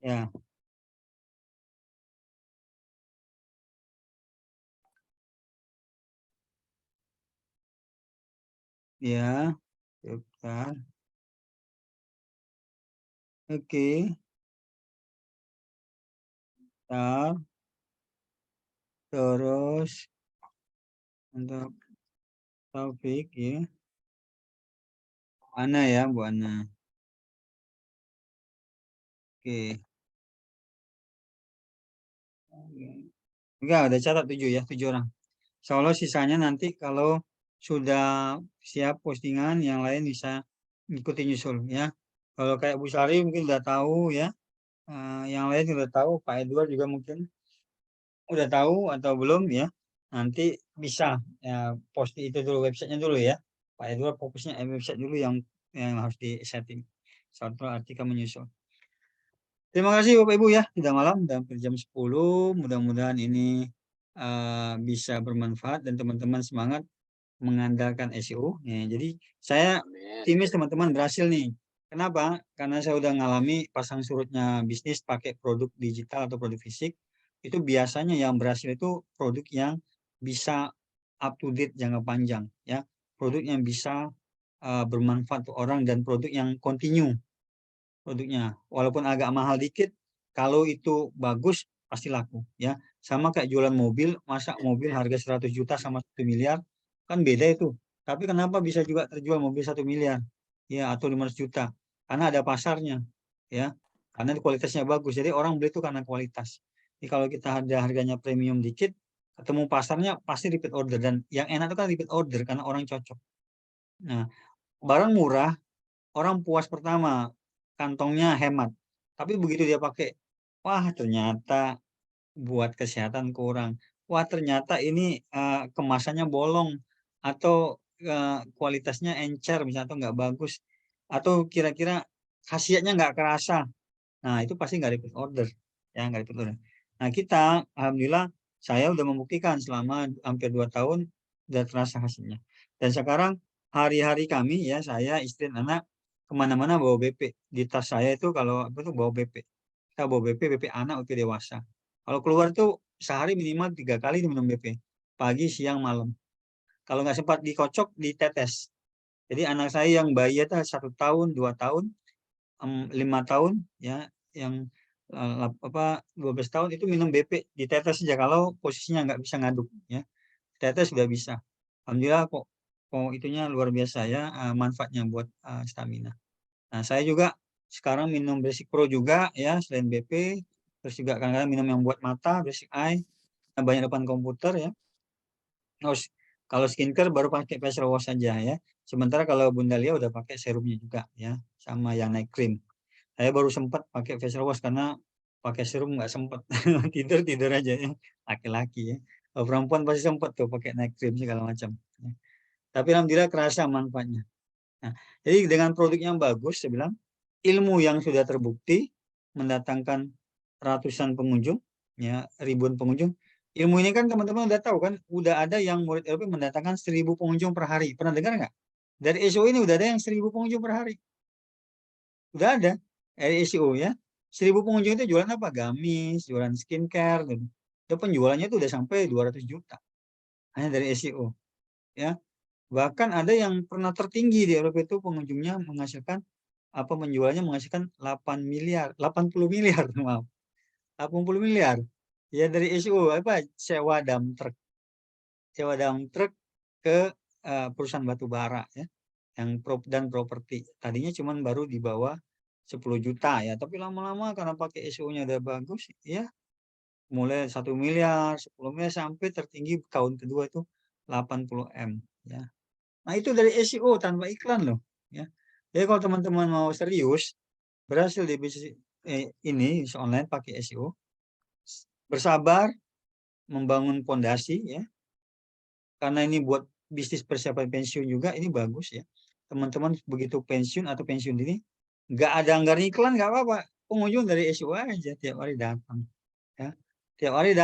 ya. Ya, sebentar. Oke. Bentar. Terus untuk Taufik ya. Ana ya, Bu Ana. Oke. Enggak, udah catat 7 ya, 7 orang. Insya sisanya nanti kalau sudah siap postingan, yang lain bisa ikuti nyusul ya. Kalau kayak Bu Sari mungkin udah tahu ya. Yang lain udah tahu, Pak Edward juga mungkin udah tahu atau belum ya. Nanti bisa ya, post itu dulu, websitenya dulu ya. Pak Edward fokusnya website dulu yang harus di setting. Satu artikel menyusul. Terima kasih Bapak Ibu ya, sudah malam, udah hampir jam 10. Mudah-mudahan ini bisa bermanfaat dan teman-teman semangat mengandalkan SEO. Ya, jadi saya optimis teman-teman berhasil nih. Kenapa? Karena saya udah ngalami pasang surutnya bisnis pakai produk digital atau produk fisik. Itu biasanya yang berhasil itu produk yang bisa up to date jangka panjang. Ya, produk yang bisa bermanfaat untuk orang dan produk yang continue produknya. Walaupun agak mahal dikit, kalau itu bagus pasti laku. Ya, sama kayak jualan mobil, masa mobil harga 100 juta sama 1 miliar kan beda itu. Tapi kenapa bisa juga terjual mobil 1 miliar ya atau 500 juta? Karena ada pasarnya ya, karena kualitasnya bagus. Jadi orang beli itu karena kualitas. Jadi kalau kita ada harganya premium dikit, ketemu pasarnya pasti repeat order, dan yang enak itu kan repeat order karena orang cocok. Nah, barang murah orang puas pertama, kantongnya hemat. Tapi begitu dia pakai, wah ternyata buat kesehatan kurang. Wah ternyata ini kemasannya bolong atau kualitasnya encer misalnya atau nggak bagus atau kira-kira khasiatnya nggak kerasa. Nah itu pasti nggak repeat order, ya nggak repeat order. Nah kita, alhamdulillah, saya udah membuktikan selama hampir 2 tahun udah terasa hasilnya. Dan sekarang hari-hari kami ya saya istri dan anak kemana-mana bawa BP. Di tas saya itu kalau apa tuh bawa BP. Kita bawa BP anak, BP dewasa. Kalau keluar tuh sehari minimal 3 kali minum BP. Pagi, siang, malam. Kalau nggak sempat dikocok, ditetes. Jadi anak saya yang bayi itu 1 tahun, 2 tahun, 5 tahun, ya, yang 12 tahun itu minum BP, ditetes saja kalau posisinya nggak bisa ngaduk. Ya. Tetes sudah bisa. Alhamdulillah kok itunya luar biasa ya, manfaatnya buat stamina. Nah saya juga sekarang minum Basic Pro juga ya, selain BP, terus juga kadang-kadang minum yang buat mata, Basic Eye, banyak depan komputer ya. Terus Kalau skincare baru pakai facial wash saja ya. Sementara kalau Bunda Lia udah pakai serumnya juga ya, sama yang night cream. Saya baru sempat pakai facial wash karena pakai serum nggak sempat. Tidur aja ya, laki-laki ya. Kalau perempuan pasti sempat tuh pakai night cream segala macam. Ya. Tapi alhamdulillah kerasa manfaatnya. Nah, jadi dengan produk yang bagus, saya bilang ilmu yang sudah terbukti mendatangkan ratusan pengunjung, ya ribuan pengunjung. Ilmu ini kan teman-teman udah tahu kan, udah ada yang murid LP mendatangkan 1000 pengunjung per hari. Pernah dengar nggak? Dari SEO ini udah ada yang 1000 pengunjung per hari. Udah ada dari SEO ya. 1000 pengunjung itu jualan apa? Gamis, jualan skincare, gitu. Itu penjualannya itu udah sampai 200 juta. Hanya dari SEO. Ya. Bahkan ada yang pernah tertinggi di LP itu pengunjungnya menghasilkan menjualnya menghasilkan 80 miliar, maaf. 80 miliar. Ya dari SEO sewa dump truck ke perusahaan batu bara ya. Dan properti. Tadinya cuman baru di bawah 10 juta ya, tapi lama-lama karena pakai SEO-nya udah bagus ya, mulai 1 miliar, 10 miliar sampai tertinggi tahun kedua itu 80 M ya. Nah, itu dari SEO tanpa iklan loh ya. Jadi kalau teman-teman mau serius berhasil di bisnis ini online pakai SEO, bersabar membangun fondasi ya. Karena ini buat bisnis persiapan pensiun juga, ini bagus ya. Teman-teman begitu pensiun atau pensiun dini nggak ada anggaran iklan nggak apa-apa, pengunjung dari SEO aja tiap hari datang ya, tiap hari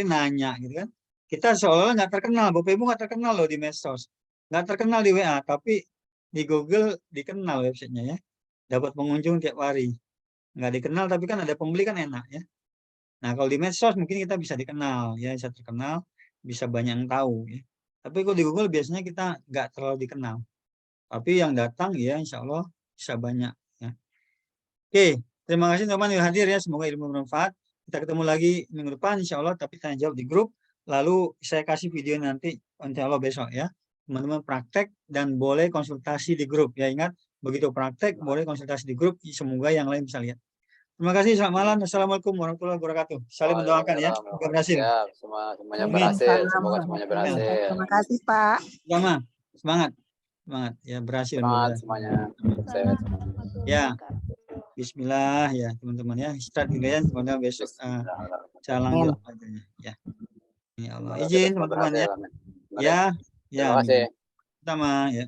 nanya gitu kan. Kita seolah-olah nggak terkenal, Bapak Ibu nggak terkenal loh di medsos, nggak terkenal di WA, tapi di Google dikenal websitenya ya, dapat pengunjung tiap hari. Nggak dikenal tapi kan ada pembeli kan enak ya. Nah kalau di medsos mungkin kita bisa dikenal ya, bisa terkenal, bisa banyak yang tahu ya. Tapi kalau di Google biasanya kita nggak terlalu dikenal, tapi yang datang ya insya Allah bisa banyak ya. Oke, terima kasih teman-teman yang hadir ya. Semoga ilmu bermanfaat. Kita ketemu lagi minggu depan insya Allah, tapi tanya jawab di grup. Lalu saya kasih video nanti insya Allah besok ya. Teman-teman praktek dan boleh konsultasi di grup. Ya ingat, begitu praktek boleh konsultasi di grup. Semoga yang lain bisa lihat. Terima kasih, selamat malam. Assalamualaikum warahmatullahi wabarakatuh. Saling mendoakan ya, semoga berhasil. Siap, semuanya Amin. berhasil. Semoga semuanya berhasil. Terima kasih Pak. Sama, semangat. Semangat ya, berhasil. Semangat semuanya. Sehat. Ya. Bismillah ya teman-teman ya, start dulu ya, semoga besok saya lanjut ya. Ya Allah izin teman-teman ya. Ya, Terima kasih. sama ya.